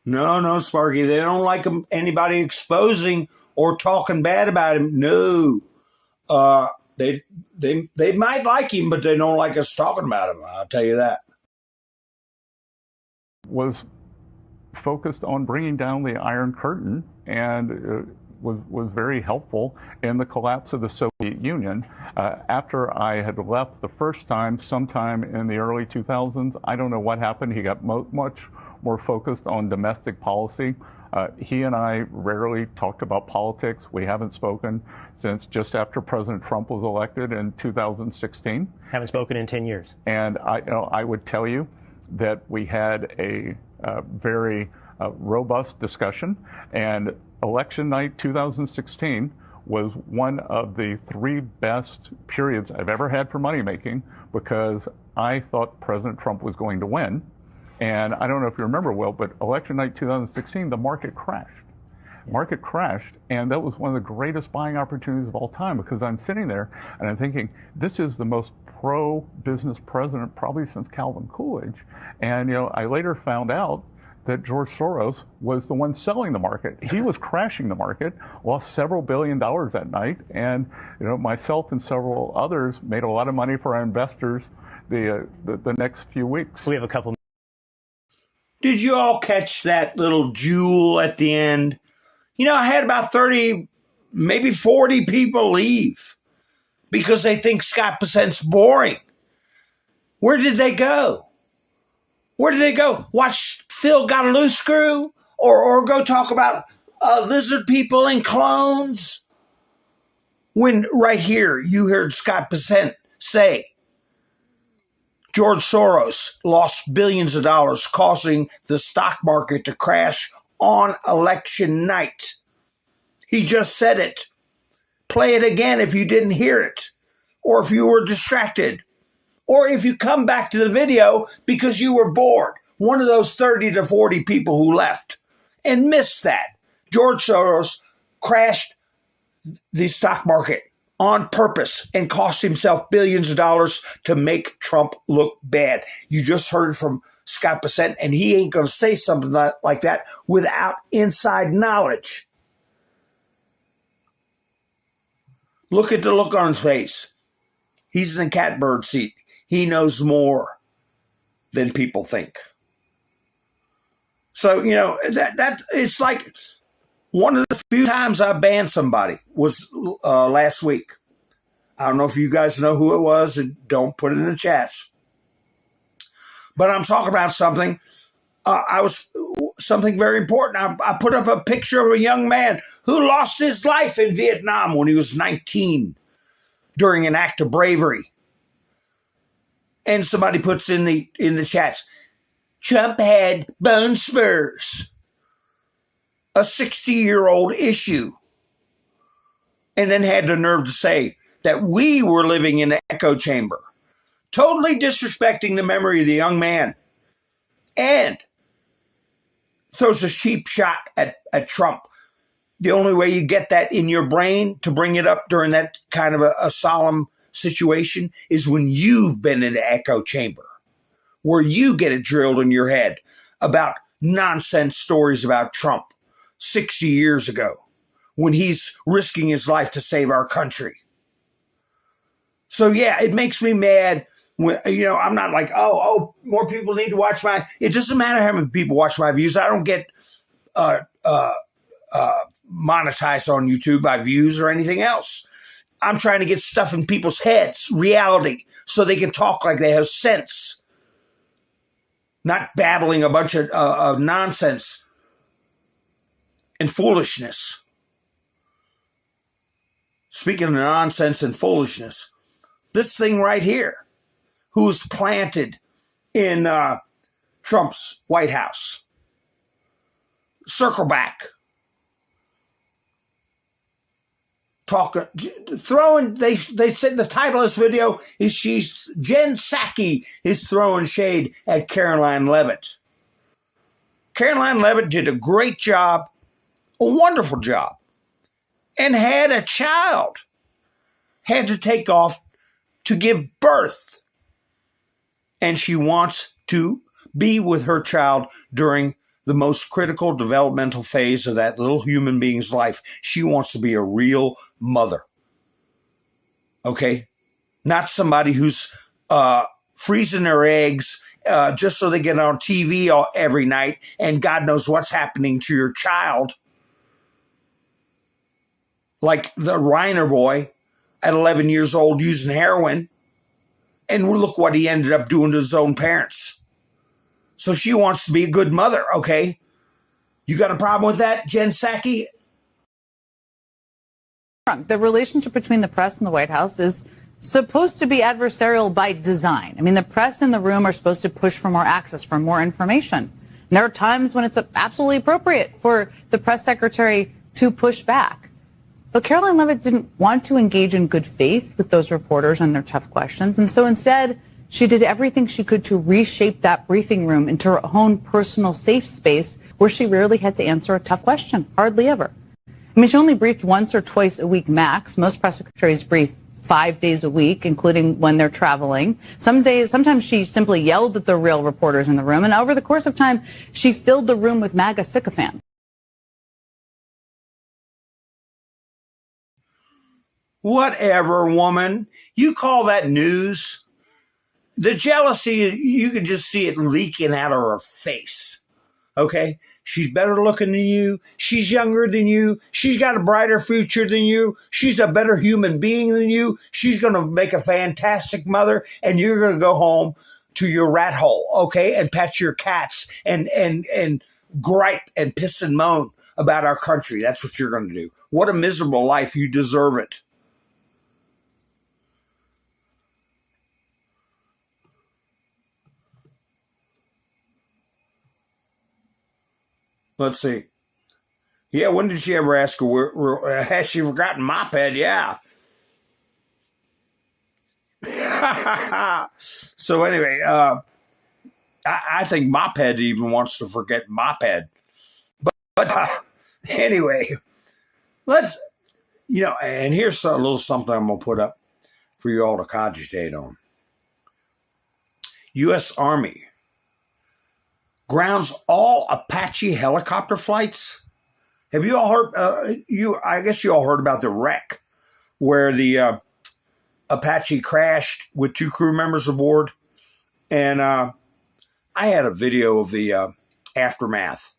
No, Sparky, they don't like anybody exposing or talking bad about him. No, they might like him, but they don't like us talking about him. I'll tell you that. Was focused on bringing down the Iron Curtain and was very helpful in the collapse of the Soviet Union. After I had left the first time, sometime in the early 2000s, I don't know what happened. He got much more focused on domestic policy. He and I rarely talked about politics. We haven't spoken since just after President Trump was elected in 2016. Haven't spoken in 10 years. And I would tell you that we had a very robust discussion, and election night 2016 was one of the 3 best periods I've ever had for money making, because I thought President Trump was going to win. And I don't know if you remember, Will, but election night 2016, the market crashed. Market crashed, and that was one of the greatest buying opportunities of all time, because I'm sitting there and I'm thinking, this is the most pro-business president probably since Calvin Coolidge. And I later found out that George Soros was the one selling the market. He was crashing the market, lost several $1 billion that night, and myself and several others made a lot of money for our investors the next few weeks. We have a couple. Did you all catch that little jewel at the end? I had about 30, maybe 40 people leave because they think Scott Bessent's boring. Where did they go? Where did they go? Watch Phil Got a Loose Screw? Or go talk about lizard people and clones? When right here you heard Scott Bessent say George Soros lost billions of dollars, causing the stock market to crash on election night. He just said it. Play it again if you didn't hear it, or if you were distracted, or if you come back to the video because you were bored. One of those 30 to 40 people who left and missed that. George Soros crashed the stock market on purpose and cost himself billions of dollars to make Trump look bad. You just heard from Scott Bessent, and he ain't going to say something like that without inside knowledge. Look at the look on his face. He's in the catbird seat. He knows more than people think. So, that it's like one of the few times I banned somebody was last week. I don't know if you guys know who it was, and don't put it in the chats. But I'm talking about something. Something very important. I put up a picture of a young man who lost his life in Vietnam when he was 19 during an act of bravery. And somebody puts in the chats, Trump had bone spurs. A 60-year-old issue. And then had the nerve to say that we were living in an echo chamber. Totally disrespecting the memory of the young man. And throws a cheap shot at Trump. The only way you get that in your brain to bring it up during that kind of a solemn situation is when you've been in an echo chamber, where you get it drilled in your head about nonsense stories about Trump 60 years ago when he's risking his life to save our country. So, yeah, it makes me mad. When, I'm not like, more people need to watch my. It doesn't matter how many people watch my views. I don't get monetized on YouTube by views or anything else. I'm trying to get stuff in people's heads, reality, so they can talk like they have sense, not babbling a bunch of nonsense and foolishness. Speaking of nonsense and foolishness, this thing right here, who's planted in Trump's White House. Circle back. They said the title of this video is Jen Psaki is throwing shade at Caroline Leavitt. Caroline Leavitt did a great job, a wonderful job, and had a child, had to take off to give birth. And she wants to be with her child during the most critical developmental phase of that little human being's life. She wants to be a real mother. Okay? Not somebody who's freezing their eggs just so they get on TV every night, and God knows what's happening to your child. Like the Reiner boy at 11 years old using heroin. And look what he ended up doing to his own parents. So she wants to be a good mother, okay? You got a problem with that, Jen Psaki? The relationship between the press and the White House is supposed to be adversarial by design. I mean, the press in the room are supposed to push for more access, for more information. And there are times when it's absolutely appropriate for the press secretary to push back. But Caroline Leavitt didn't want to engage in good faith with those reporters on their tough questions. And so instead, she did everything she could to reshape that briefing room into her own personal safe space where she rarely had to answer a tough question, hardly ever. I mean, she only briefed once or twice a week max. Most press secretaries brief 5 days a week, including when they're traveling. Sometimes she simply yelled at the real reporters in the room. And over the course of time, she filled the room with MAGA sycophants. Whatever, woman. You call that news? The jealousy, you can just see it leaking out of her face. Okay? She's better looking than you. She's younger than you. She's got a brighter future than you. She's a better human being than you. She's going to make a fantastic mother, and you're going to go home to your rat hole, okay, and pet your cats and gripe and piss and moan about our country. That's what you're going to do. What a miserable life. You deserve it. Let's see. Yeah, when did she ever ask her, has she forgotten moped? Yeah. So anyway, I think moped even wants to forget moped. But anyway, let's, and here's a little something I'm going to put up for you all to cogitate on. U.S. Army grounds all Apache helicopter flights. Have you all heard? I guess you all heard about the wreck where the Apache crashed with 2 crew members aboard, and I had a video of the aftermath.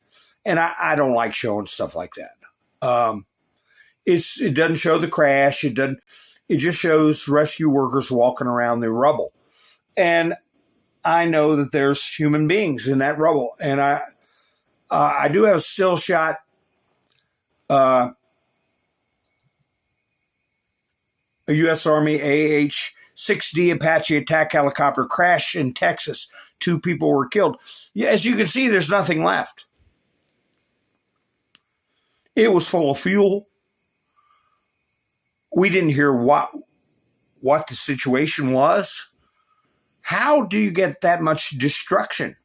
And I don't like showing stuff like that. It doesn't show the crash. It just shows rescue workers walking around the rubble, and I know that there's human beings in that rubble, and I do have a still shot. A U.S. Army AH-6D Apache attack helicopter crashed in Texas. 2 people were killed. As you can see, there's nothing left. It was full of fuel. We didn't hear what the situation was. How do you get that much destruction?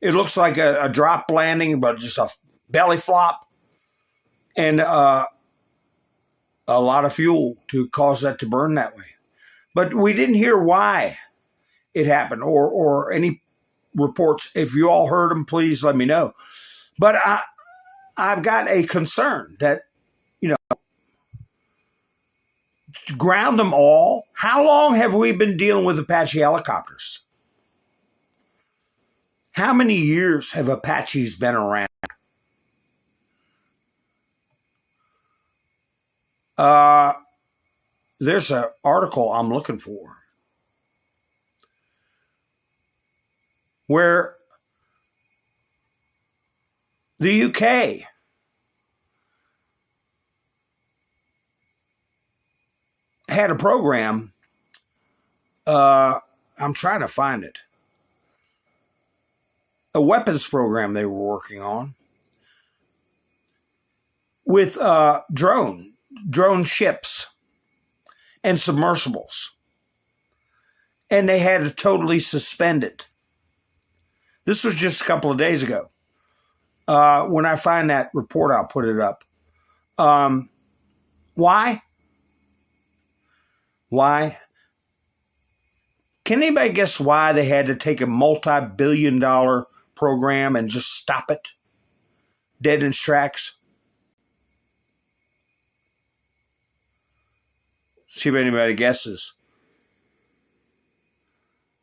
It looks like a drop landing, but just a belly flop. And a lot of fuel to cause that to burn that way. But we didn't hear why it happened or any reports. If you all heard them, please let me know. But I've got a concern that, to ground them all. How long have we been dealing with Apache helicopters? How many years have Apaches been around? There's an article I'm looking for where the UK had a program. I'm trying to find it. A weapons program they were working on with drone ships and submersibles. And they had to totally suspend it. This was just a couple of days ago. When I find that report, I'll put it up. Why? Why? Can anybody guess why they had to take a multi-billion-dollar program and just stop it dead in its tracks? See if anybody guesses.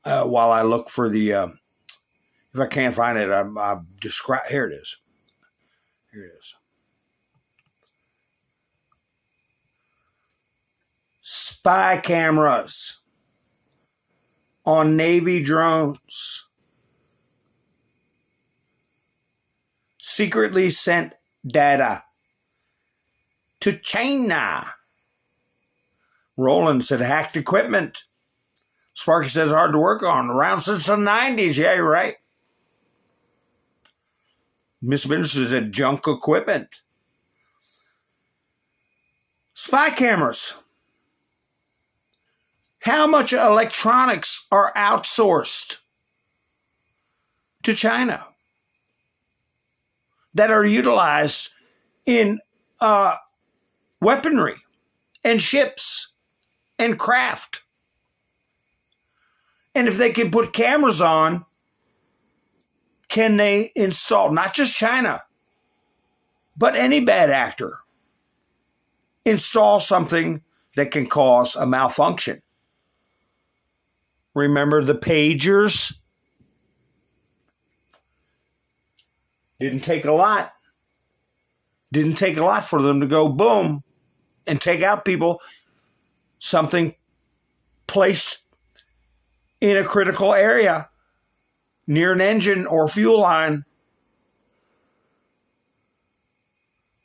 while I look for the, if I can't find it, I'll describe. Here it is. Here it is. Spy cameras on Navy drones secretly sent data to China. Roland said hacked equipment. Sparky says hard to work on. Around since the 90s. Yeah, you're right. Miss Minister said junk equipment. Spy cameras. How much electronics are outsourced to China that are utilized in weaponry and ships and craft? And if they can put cameras on, can they install, not just China, but any bad actor, install something that can cause a malfunction? Remember the pagers? Didn't take a lot. Didn't take a lot for them to go boom and take out people. Something placed in a critical area near an engine or fuel line.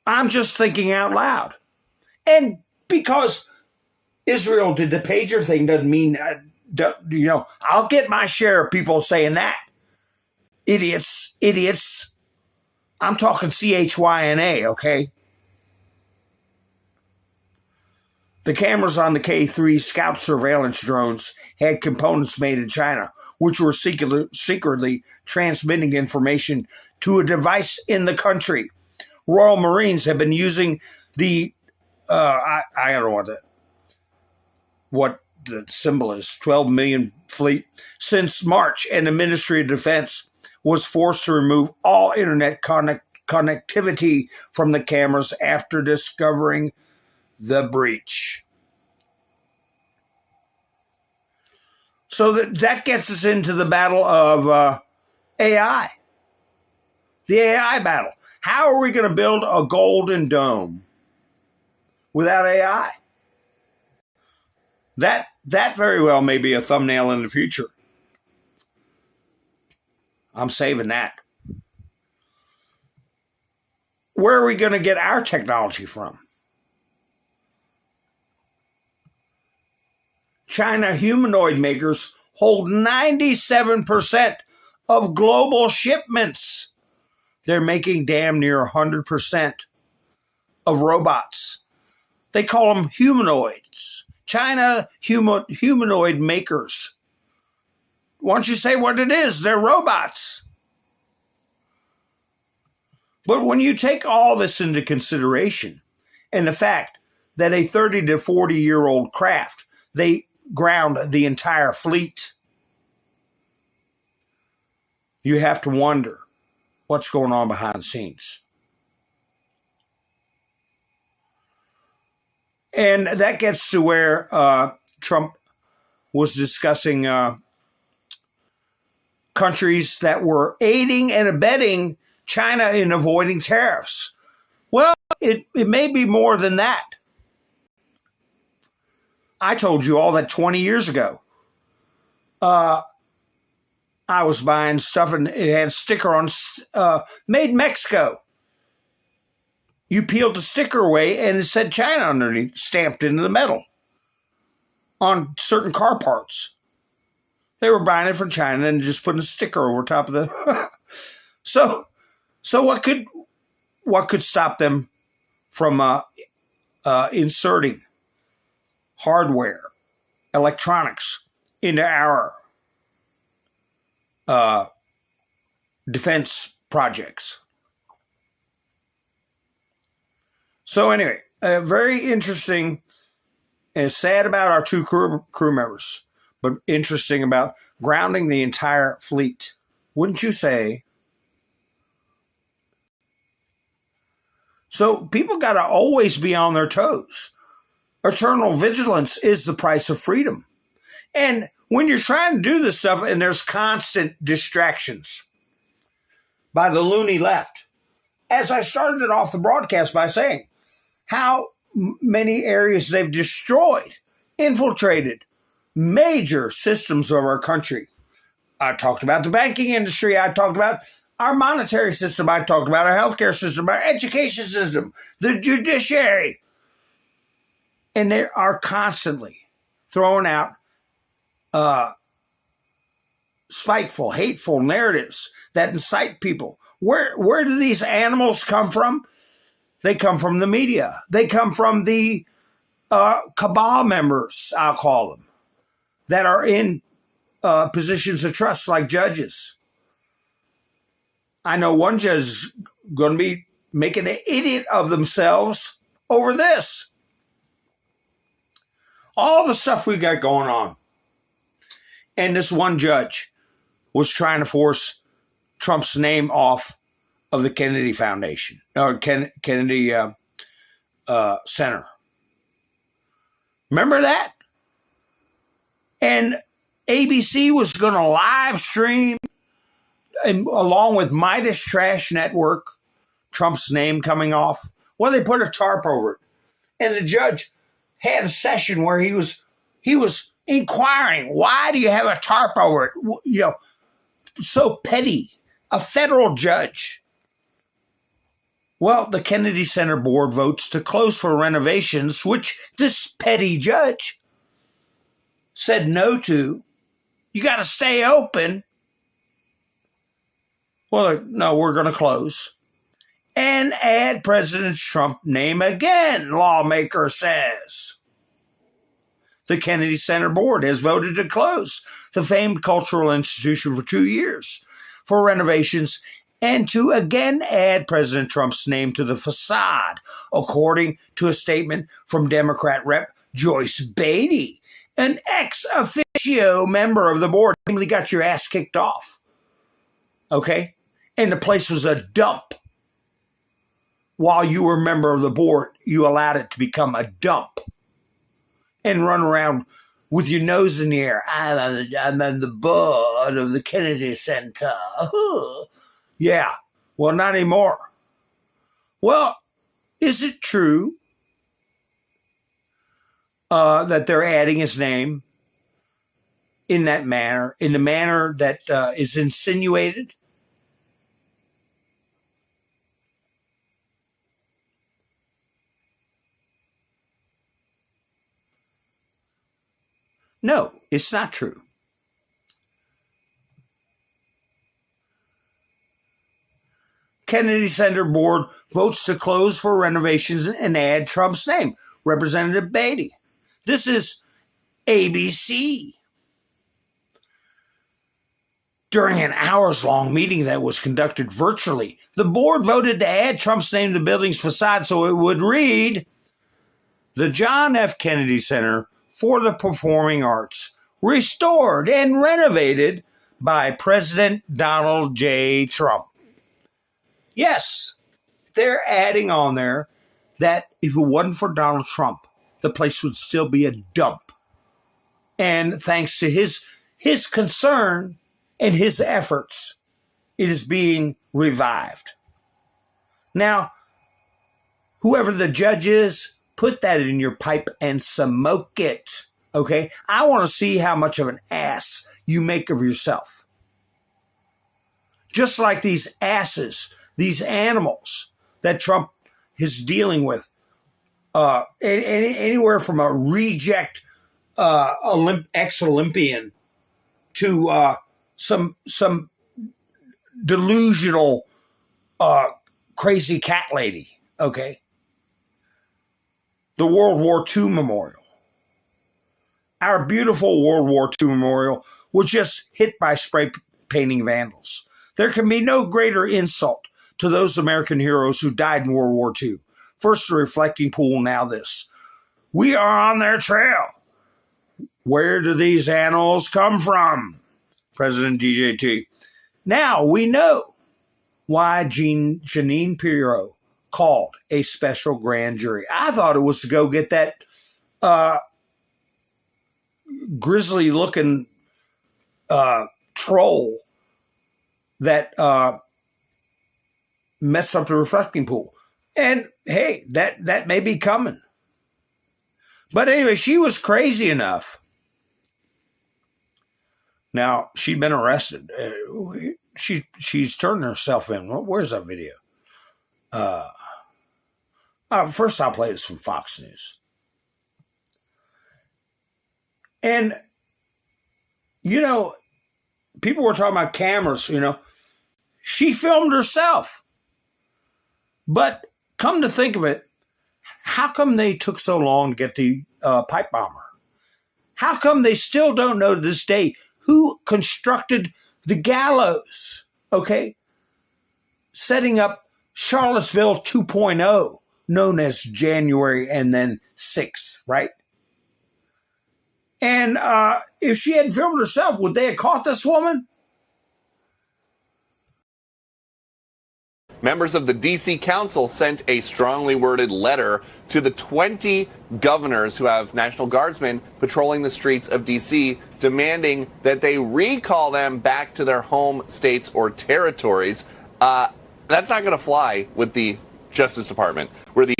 I'm just thinking out loud. And because Israel did the pager thing doesn't mean, I'll get my share of people saying that. Idiots, idiots. I'm talking CHYNA, okay? The cameras on the K-3 Scout surveillance drones had components made in China, which were secretly transmitting information to a device in the country. Royal Marines have been using the, I don't know what the symbol is, 12 million fleet, since March, and the Ministry of Defense was forced to remove all internet connectivity from the cameras after discovering the breach. So that gets us into the battle of AI. The AI battle. How are we going to build a golden dome without AI? That very well may be a thumbnail in the future. I'm saving that. Where are we going to get our technology from? China humanoid makers hold 97% of global shipments. They're making damn near 100% of robots. They call them humanoids. China humanoid makers. Why don't you say what it is? They're robots. But when you take all this into consideration and the fact that a 30 to 40-year-old craft, they ground the entire fleet, you have to wonder what's going on behind the scenes. And that gets to where Trump was discussing countries that were aiding and abetting China in avoiding tariffs. Well, it may be more than that. I told you all that 20 years ago. I was buying stuff and it had a sticker on Made in Mexico. You peeled the sticker away and it said China underneath, stamped into the metal on certain car parts. They were buying it from China and just putting a sticker over top of the... So what could stop them from inserting hardware, electronics into our defense projects? So anyway, very interesting and sad about our two crew members, but interesting about grounding the entire fleet. Wouldn't you say? So people got to always be on their toes. Eternal vigilance is the price of freedom. And when you're trying to do this stuff and there's constant distractions by the loony left. As I started off the broadcast by saying how many areas they've destroyed, infiltrated major systems of our country. I talked about the banking industry. I talked about our monetary system. I talked about our healthcare system, our education system, the judiciary. And they are constantly throwing out spiteful, hateful narratives that incite people. Where do these animals come from? They come from the media. They come from the cabal members, I'll call them, that are in positions of trust, like judges. I know one judge is going to be making an idiot of themselves over this. All the stuff we got going on. And this one judge was trying to force Trump's name off of the Kennedy Foundation, or Kennedy Center. Remember that? And ABC was going to live stream, and along with Midas Trash Network, Trump's name coming off. Well, they put a tarp over it. And the judge had a session where he was inquiring, why do you have a tarp over it? You know, so petty. A federal judge. Well, the Kennedy Center board votes to close for renovations, which this petty judge said no to. You got to stay open. Well, no, we're going to close. And add President Trump's name again, lawmaker says. The Kennedy Center board has voted to close the famed cultural institution for 2 years for renovations and to again add President Trump's name to the facade, according to a statement from Democrat Rep. Joyce Beatty, an ex officio member of the board. Namely, got your ass kicked off. Okay? And the place was a dump. While you were a member of the board, you allowed it to become a dump and run around with your nose in the air. I'm on the board of the Kennedy Center. Yeah, well, not anymore. Well, is it true that they're adding his name in that manner, in the manner that is insinuated? No, it's not true. Kennedy Center board votes to close for renovations and add Trump's name. Representative Beatty. This is ABC. During an hours-long meeting that was conducted virtually, the board voted to add Trump's name to the building's facade so it would read, the John F. Kennedy Center for the Performing Arts, restored and renovated by President Donald J. Trump. Yes, they're adding on there that if it wasn't for Donald Trump, the place would still be a dump. And thanks to his concern and his efforts, it is being revived. Now, whoever the judge is, put that in your pipe and smoke it, okay? I want to see how much of an ass you make of yourself. Just like these asses, these animals that Trump is dealing with, anywhere from a reject ex-Olympian to some delusional crazy cat lady, okay? The World War II Memorial. Our beautiful World War II Memorial was just hit by spray painting vandals. There can be no greater insult to those American heroes who died in World War II. First the reflecting pool, now this. We are on their trail. Where do these animals come from? President DJT. Now we know why Jeanine Pirro called a special grand jury. I thought it was to go get that grisly-looking troll that messed up the reflecting pool. And hey, that may be coming. But anyway, she was crazy enough. Now, she'd been arrested. She's turned herself in. Where's that video? First I'll play this from Fox News. And, you know, people were talking about cameras, you know. She filmed herself. But come to think of it, how come they took so long to get the pipe bomber? How come they still don't know to this day who constructed the gallows, okay? Setting up Charlottesville 2.0, known as January and then 6th, right? And if she hadn't filmed herself, would they have caught this woman? Members of the D.C. Council sent a strongly worded letter to the 20 governors who have National Guardsmen patrolling the streets of D.C., demanding that they recall them back to their home states or territories. That's not going to fly with the Justice Department, where the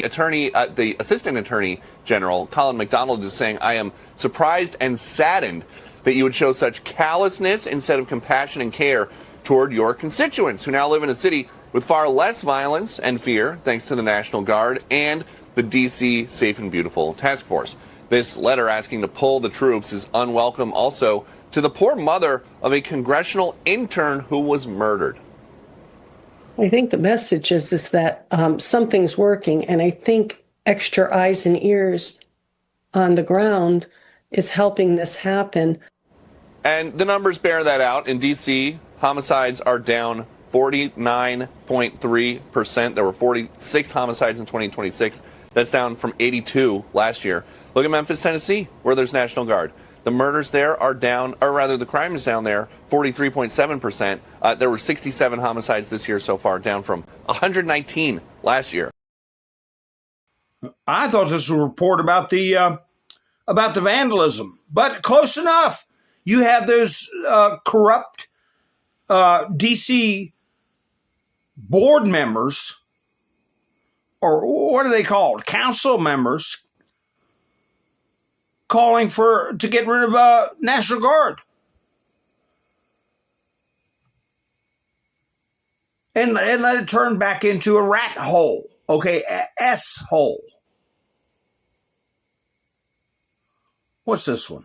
Assistant Attorney General, Colin McDonald, is saying, "I am surprised and saddened that you would show such callousness instead of compassion and care toward your constituents who now live in a city with far less violence and fear, thanks to the National Guard and the D.C. Safe and Beautiful Task Force." This letter asking to pull the troops is unwelcome also to the poor mother of a congressional intern who was murdered. I think the message is that something's working, and I think extra eyes and ears on the ground is helping this happen. And the numbers bear that out. In D.C., homicides are down 49.3%. There were 46 homicides in 2026. That's down from 82 last year. Look at Memphis, Tennessee, where there's National Guard. The murders there are down, or rather the crime is down there, 43.7%. There were 67 homicides this year so far, down from 119 last year. I thought this was a report about the vandalism, but close enough. You have those corrupt D.C. board members, or what are they called? Council members, calling to get rid of National Guard. And let it turn back into a rat hole, okay, S-hole. What's this one?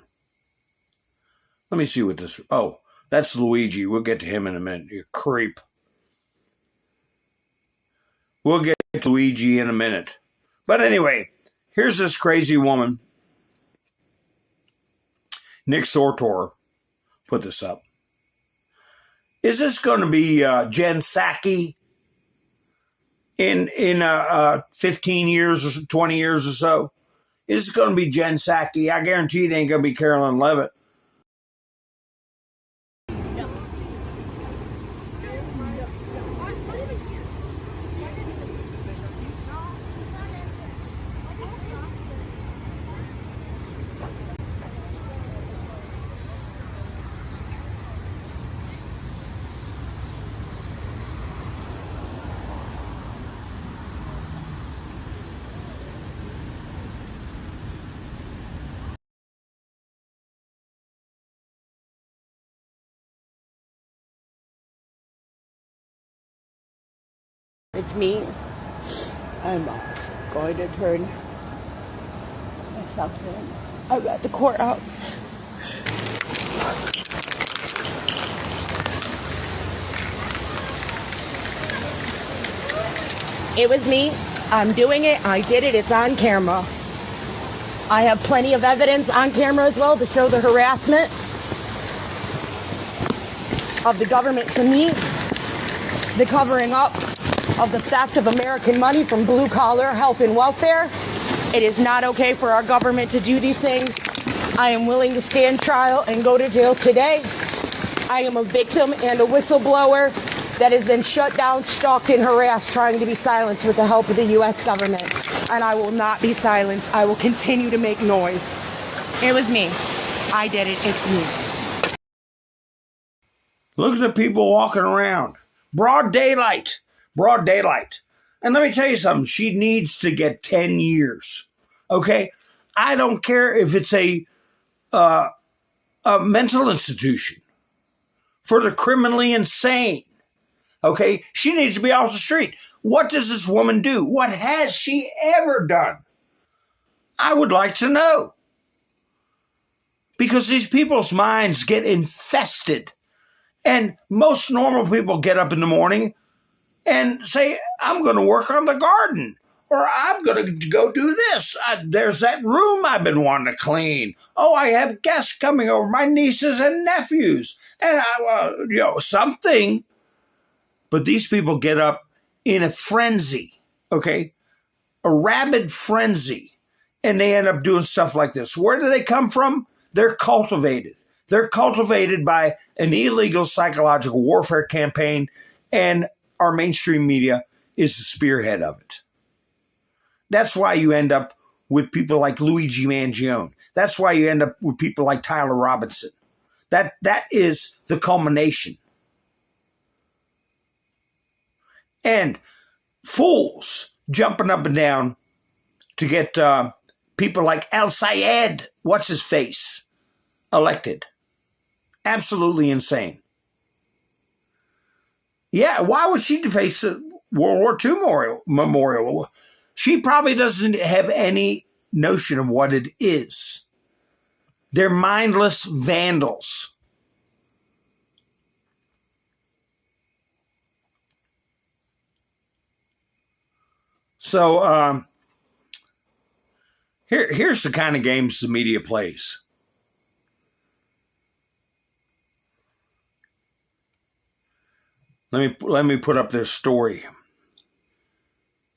Let me see what this, oh, that's Luigi. We'll get to him in a minute, you creep. We'll get to Luigi in a minute. But anyway, here's this crazy woman. Nick Sortor put this up. Is this going to be Jen Psaki in 15 years or 20 years or so? Is this going to be Jen Psaki? I guarantee it ain't going to be Carolyn Levitt. It's me. I'm going to turn myself in. I'm at the courthouse. It was me. I'm doing it. I did it. It's on camera. I have plenty of evidence on camera as well to show the harassment of the government to me, the covering up of the theft of American money from blue-collar health and welfare. It is not okay for our government to do these things. I am willing to stand trial and go to jail today. I am a victim and a whistleblower that has been shut down, stalked, and harassed, trying to be silenced with the help of the U.S. government. And I will not be silenced. I will continue to make noise. It was me. I did it. It's me. Look at the people walking around. Broad daylight. Broad daylight. And let me tell you something. She needs to get 10 years. Okay? I don't care if it's a mental institution for the criminally insane. Okay? She needs to be off the street. What does this woman do? What has she ever done? I would like to know. Because these people's minds get infested. And most normal people get up in the morning and say, I'm going to work on the garden. Or I'm going to go do this. There's that room I've been wanting to clean. Oh, I have guests coming over, my nieces and nephews. And something. But these people get up in a frenzy, okay? A rabid frenzy. And they end up doing stuff like this. Where do they come from? They're cultivated. They're cultivated by an illegal psychological warfare campaign, and our mainstream media is the spearhead of it. That's why you end up with people like Luigi Mangione. That's why you end up with people like Tyler Robinson. That is the culmination. And fools jumping up and down to get people like Al Sayed, what's his face, elected. Absolutely insane. Yeah, why would she deface the World War II memorial? She probably doesn't have any notion of what it is. They're mindless vandals. So here's the kind of games the media plays. Let me put up their story.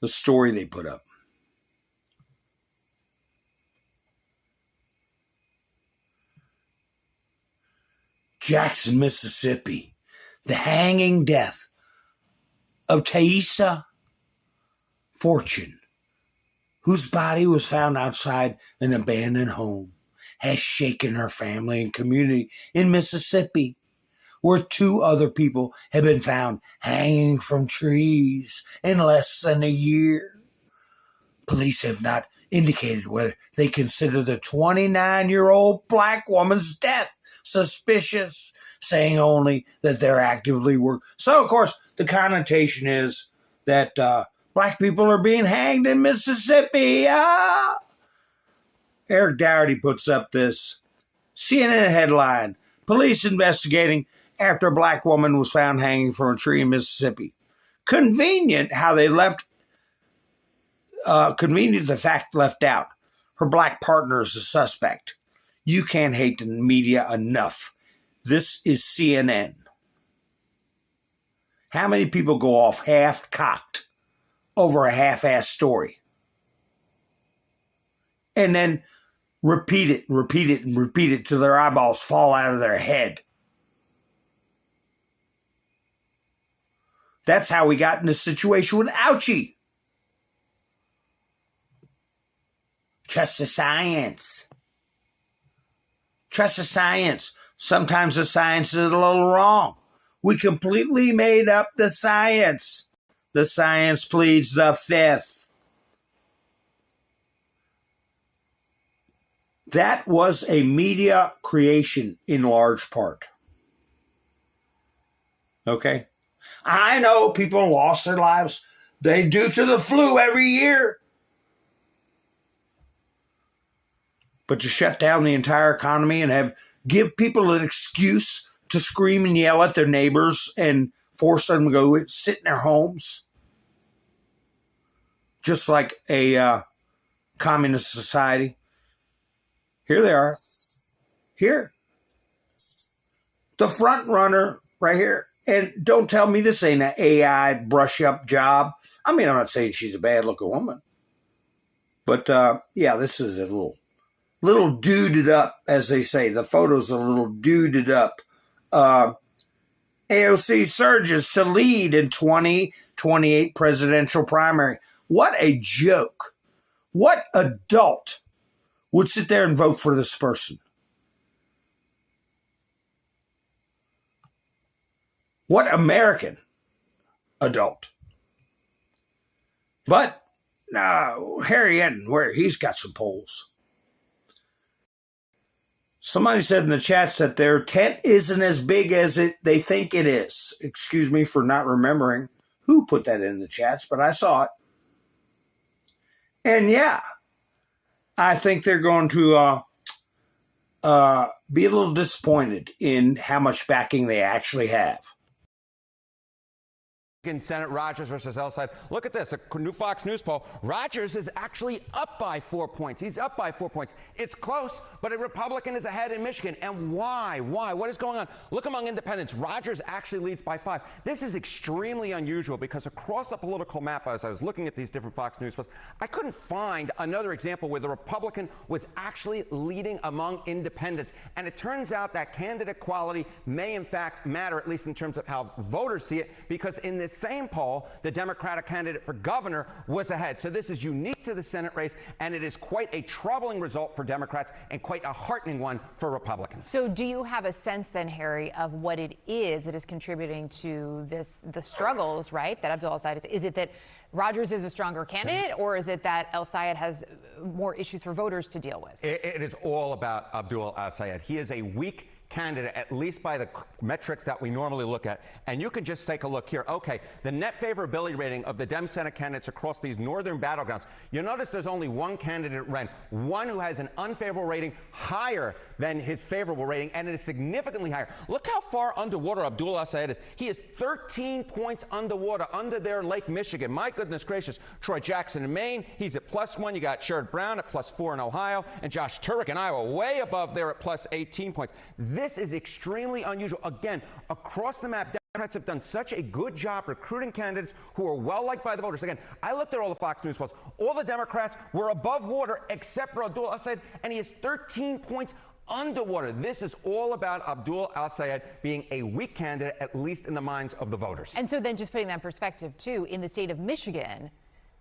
The story they put up. Jackson, Mississippi. The hanging death of Taissa Fortune, whose body was found outside an abandoned home, has shaken her family and community in Mississippi, where 2 other people have been found hanging from trees in less than a year. Police have not indicated whether they consider the 29-year-old black woman's death suspicious, saying only that they're actively working. So, of course, the connotation is that black people are being hanged in Mississippi. Eric Dougherty puts up this CNN headline, police investigating after a black woman was found hanging from a tree in Mississippi. Convenient how they left, convenient the fact left out. Her black partner is a suspect. You can't hate the media enough. This is CNN. How many people go off half-cocked over a half-assed story? And then repeat it till their eyeballs fall out of their head. That's how we got in this situation with Ouchie. Trust the science. Trust the science. Sometimes the science is a little wrong. We completely made up the science. The science pleads the fifth. That was a media creation in large part. Okay? I know people lost their lives. They due to the flu every year. But to shut down the entire economy and give people an excuse to scream and yell at their neighbors and force them to go sit in their homes, just like a communist society. Here they are. Here. The front runner right here. And don't tell me this ain't an AI brush-up job. I mean, I'm not saying she's a bad-looking woman. But, yeah, this is a little duded up, as they say. The photos are a little duded up. AOC surges to lead in 2028 presidential primary. What a joke. What adult would sit there and vote for this person? What American adult? But no, Harry Enton, he's got some polls. Somebody said in the chats that their tent isn't as big as they think it is. Excuse me for not remembering who put that in the chats, but I saw it. And yeah, I think they're going to be a little disappointed in how much backing they actually have. In Senate, Rogers versus El-Sayed. Look at this, a new Fox News poll. Rogers is actually up by 4 points. He's up by 4 points. It's close, but a Republican is ahead in Michigan. And why? Why? What is going on? Look among independents. Rogers actually leads by 5. This is extremely unusual because across the political map, as I was looking at these different Fox News polls, I couldn't find another example where the Republican was actually leading among independents. And it turns out that candidate quality may in fact matter, at least in terms of how voters see it, because in this same poll, the Democratic candidate for governor was ahead. So this is unique to the Senate race, and it is quite a troubling result for Democrats and quite a heartening one for Republicans. So do you have a sense then, Harry, of what it is that is contributing to the struggles, right, that Abdul El-Sayed is? Is it that Rogers is a stronger candidate, or is it that El-Sayed has more issues for voters to deal with? It is all about Abdul El-Sayed. He is a weak candidate, at least by the metrics that we normally look at. And you can just take a look here. Okay, the net favorability rating of the Dem Senate candidates across these northern battlegrounds. You'll notice there's only one candidate, Ren, one who has an unfavorable rating higher than his favorable rating, and it is significantly higher. Look how far underwater Abdul El-Sayed is. He is 13 points underwater, under there in Lake Michigan. My goodness gracious. Troy Jackson in Maine, he's at +1. You got Sherrod Brown at +4 in Ohio, and Josh Turek in Iowa way above there at +18 points. This is extremely unusual. Again, across the map, Democrats have done such a good job recruiting candidates who are well-liked by the voters. Again, I looked at all the Fox News polls. All the Democrats were above water except for Abdul El-Sayed, and he is 13 points underwater. This is all about Abdul El-Sayed being a weak candidate, at least in the minds of the voters. And so then just putting that in perspective, too, in the state of Michigan,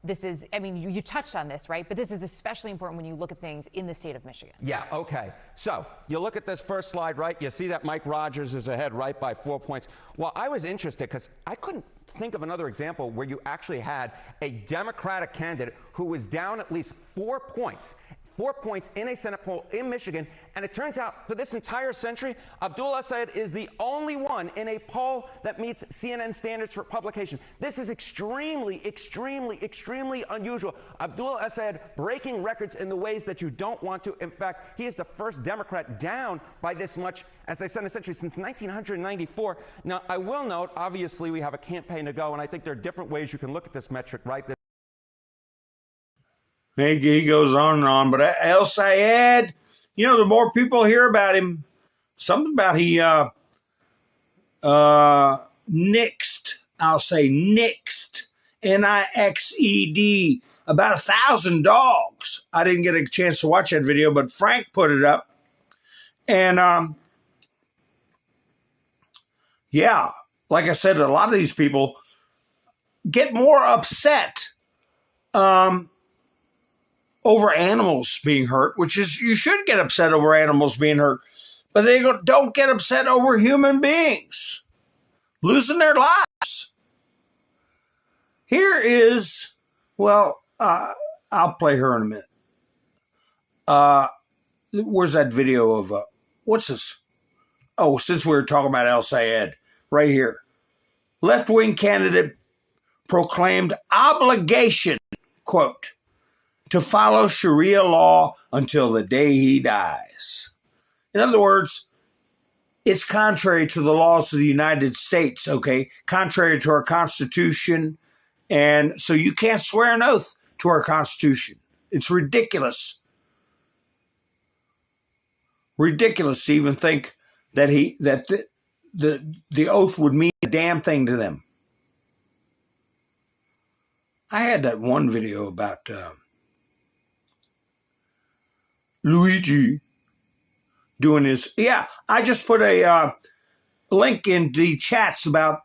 this is, I mean, you touched on this, right? But this is especially important when you look at things in the state of Michigan. Yeah, okay. So you look at this first slide, right? You see that Mike Rogers is ahead, right, by 4 points. Well, I was interested because I couldn't think of another example where you actually had a Democratic candidate who was down at least 4 points. 4 points in a Senate poll in Michigan. And it turns out for this entire century, Abdul El-Sayed is the only one in a poll that meets CNN standards for publication. This is extremely, extremely, extremely unusual. Abdul El-Sayed breaking records in the ways that you don't want to. In fact, he is the first Democrat down by this much, as I said, in a century since 1994. Now, I will note, obviously, we have a campaign to go, and I think there are different ways you can look at this metric, right? He goes on and on, but El-Sayed, you know, the more people hear about him, something about he nixed, I'll say nixed, N-I-X-E-D, about 1,000 dogs. I didn't get a chance to watch that video, but Frank put it up. And yeah, like I said, a lot of these people get more upset over animals being hurt, which is, you should get upset over animals being hurt, but they don't get upset over human beings losing their lives. Here is, well, I'll play her in a minute. Where's that video of, what's this? Oh, since we were talking about El-Sayed, right here. Left-wing candidate proclaimed obligation, quote, to follow Sharia law until the day he dies. In other words, it's contrary to the laws of the United States, okay? Contrary to our Constitution. And so you can't swear an oath to our Constitution. It's ridiculous. Ridiculous to even think that the oath would mean a damn thing to them. I had that one video about LUIGI doing his, yeah, I just put a link in the chats about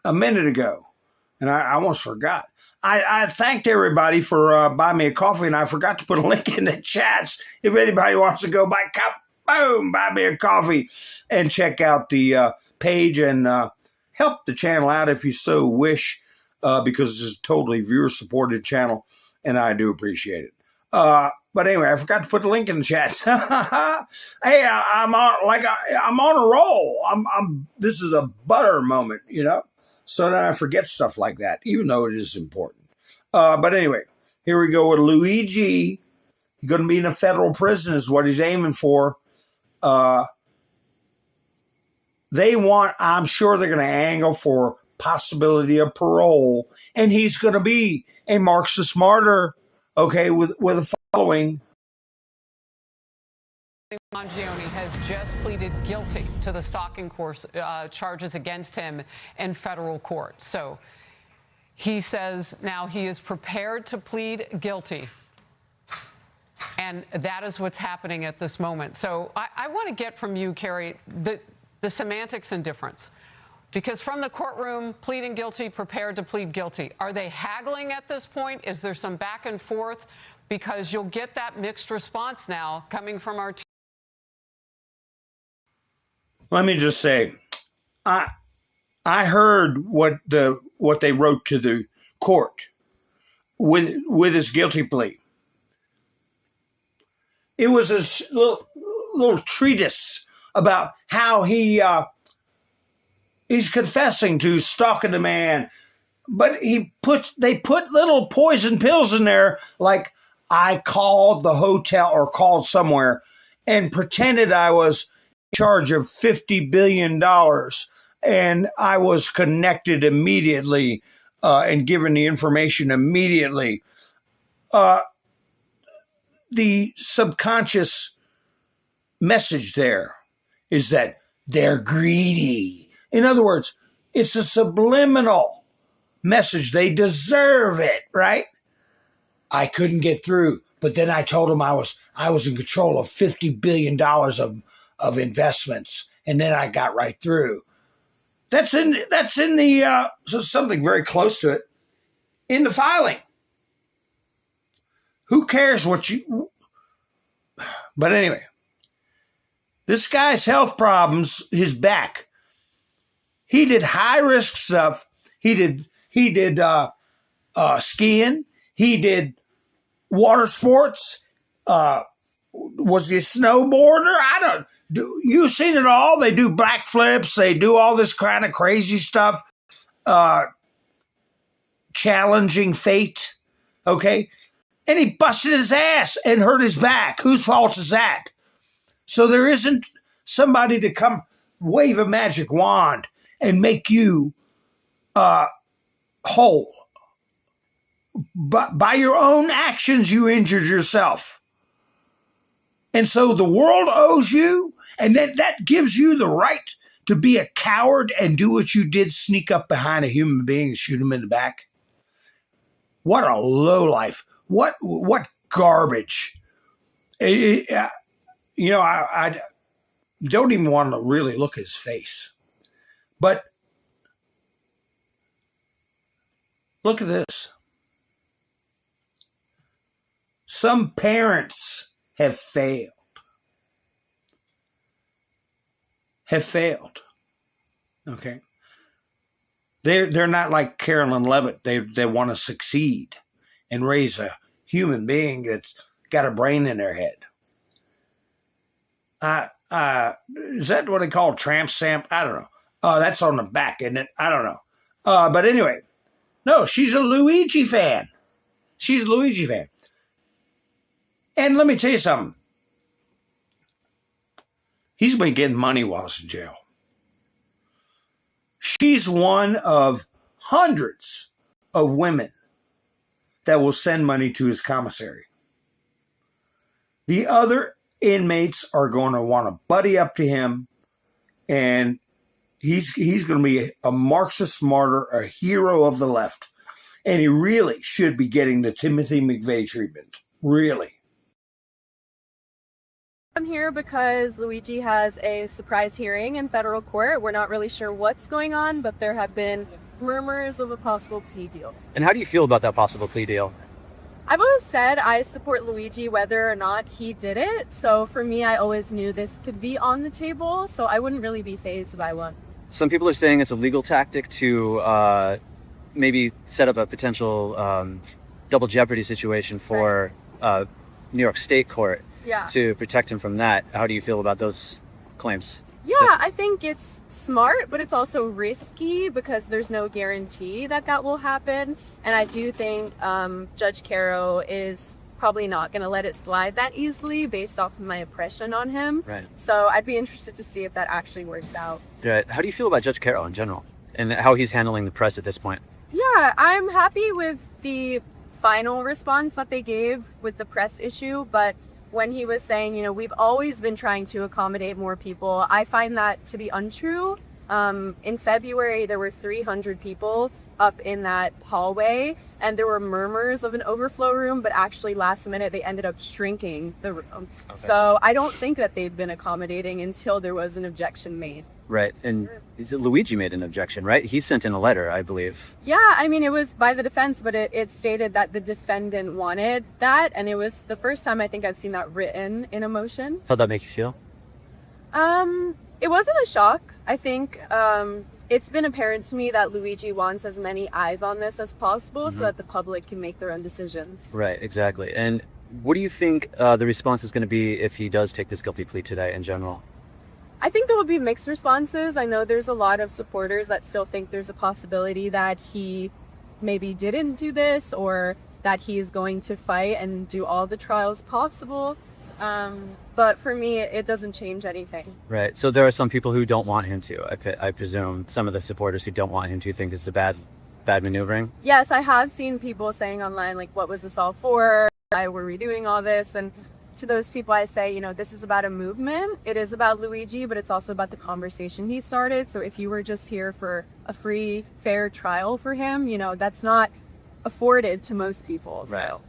a minute ago, and I almost forgot. I thanked everybody for buying me a coffee, and I forgot to put a link in the chats. If anybody wants to go buy me a coffee and check out the page and help the channel out if you so wish, because it's a totally viewer-supported channel, and I do appreciate it. But anyway, I forgot to put the link in the chat. Hey, I'm on a roll. This is a butter moment, you know. So then I forget stuff like that, even though it is important. But anyway, here we go with Luigi. He's going to be in a federal prison is what he's aiming for. I'm sure they're going to angle for possibility of parole. And he's going to be a Marxist martyr, okay, with a following. Mangione has just pleaded guilty to the stalking charges against him in federal court. So he says now he is prepared to plead guilty. And that is what's happening at this moment. So I want to get from you, Carrie, the semantics and difference. Because from the courtroom, pleading guilty, prepared to plead guilty. Are they haggling at this point? Is there some back and forth? Because you'll get that mixed response now coming from our team. Let me just say, I heard what they wrote to the court with his guilty plea. It was a little treatise about how he's confessing to stalking the man, but they put little poison pills in there, like I called the hotel or called somewhere and pretended I was in charge of $50 billion and I was connected immediately and given the information immediately. The subconscious message there is that they're greedy. In other words, it's a subliminal message. They deserve it, right? I couldn't get through, but then I told them I was in control of $50 billion of investments, and then I got right through. That's in the so something very close to it in the filing. Who cares what you... But anyway, this guy's health problems, his back. He did high-risk stuff. He did skiing. He did water sports. Was he a snowboarder? You've seen it all. They do backflips. They do all this kind of crazy stuff. Challenging fate. Okay? And he busted his ass and hurt his back. Whose fault is that? So there isn't somebody to come wave a magic wand and make you whole. But by your own actions, you injured yourself. And so the world owes you, and that gives you the right to be a coward and do what you did, sneak up behind a human being and shoot him in the back. What a lowlife. What garbage. I don't even want to really look at his face. But look at this. Some parents have failed. Okay? They're not like Carolyn Levitt. They want to succeed and raise a human being that's got a brain in their head. Is that what they call tramp stamp? I don't know. That's on the back, isn't it? I don't know. But anyway, no, she's a Luigi fan. She's a Luigi fan. And let me tell you something. He's been getting money while he's in jail. She's one of hundreds of women that will send money to his commissary. The other inmates are going to want to buddy up to him, and he's going to be a Marxist martyr, a hero of the left, and he really should be getting the Timothy McVeigh treatment. Really. I'm here because Luigi has a surprise hearing in federal court. We're not really sure what's going on, but there have been murmurs of a possible plea deal. And how do you feel about that possible plea deal? I've always said I support Luigi whether or not he did it. So for me, I always knew this could be on the table, so I wouldn't really be fazed by one. Some people are saying it's a legal tactic to maybe set up a potential double jeopardy situation for New York State Court to protect him from that. How do you feel about those claims? Yeah, I think it's smart, but it's also risky because there's no guarantee that that will happen. And I do think Judge Caro is probably not going to let it slide that easily based off of my impression on him. Right. So I'd be interested to see if that actually works out. Right. How do you feel about Judge Caro in general and how he's handling the press at this point? Yeah, I'm happy with the final response that they gave with the press issue, but when he was saying, you know, we've always been trying to accommodate more people, I find that to be untrue. In February, there were 300 people up in that hallway, and there were murmurs of an overflow room, but actually last minute they ended up shrinking the room. Okay. So I don't think that they've been accommodating until there was an objection made. Right. And Luigi made an objection, right? He sent in a letter, I believe. Yeah, I mean, it was by the defense, but it stated that the defendant wanted that, and it was the first time I think I've seen that written in a motion. How'd that make you feel? It wasn't a shock. I think it's been apparent to me that Luigi wants as many eyes on this as possible so that the public can make their own decisions. Right, exactly. And what do you think the response is going to be if he does take this guilty plea today in general? I think there will be mixed responses. I know there's a lot of supporters that still think there's a possibility that he maybe didn't do this or that he is going to fight and do all the trials possible. But for me, it doesn't change anything. Right. So there are some people who don't want him to. I presume some of the supporters who don't want him to think this is a bad maneuvering. Yes, I have seen people saying online, like, what was this all for? Why were we doing all this? And to those people, I say, you know, this is about a movement. It is about Luigi, but it's also about the conversation he started. So if you were just here for a free, fair trial for him, you know, that's not afforded to most people. Right. So.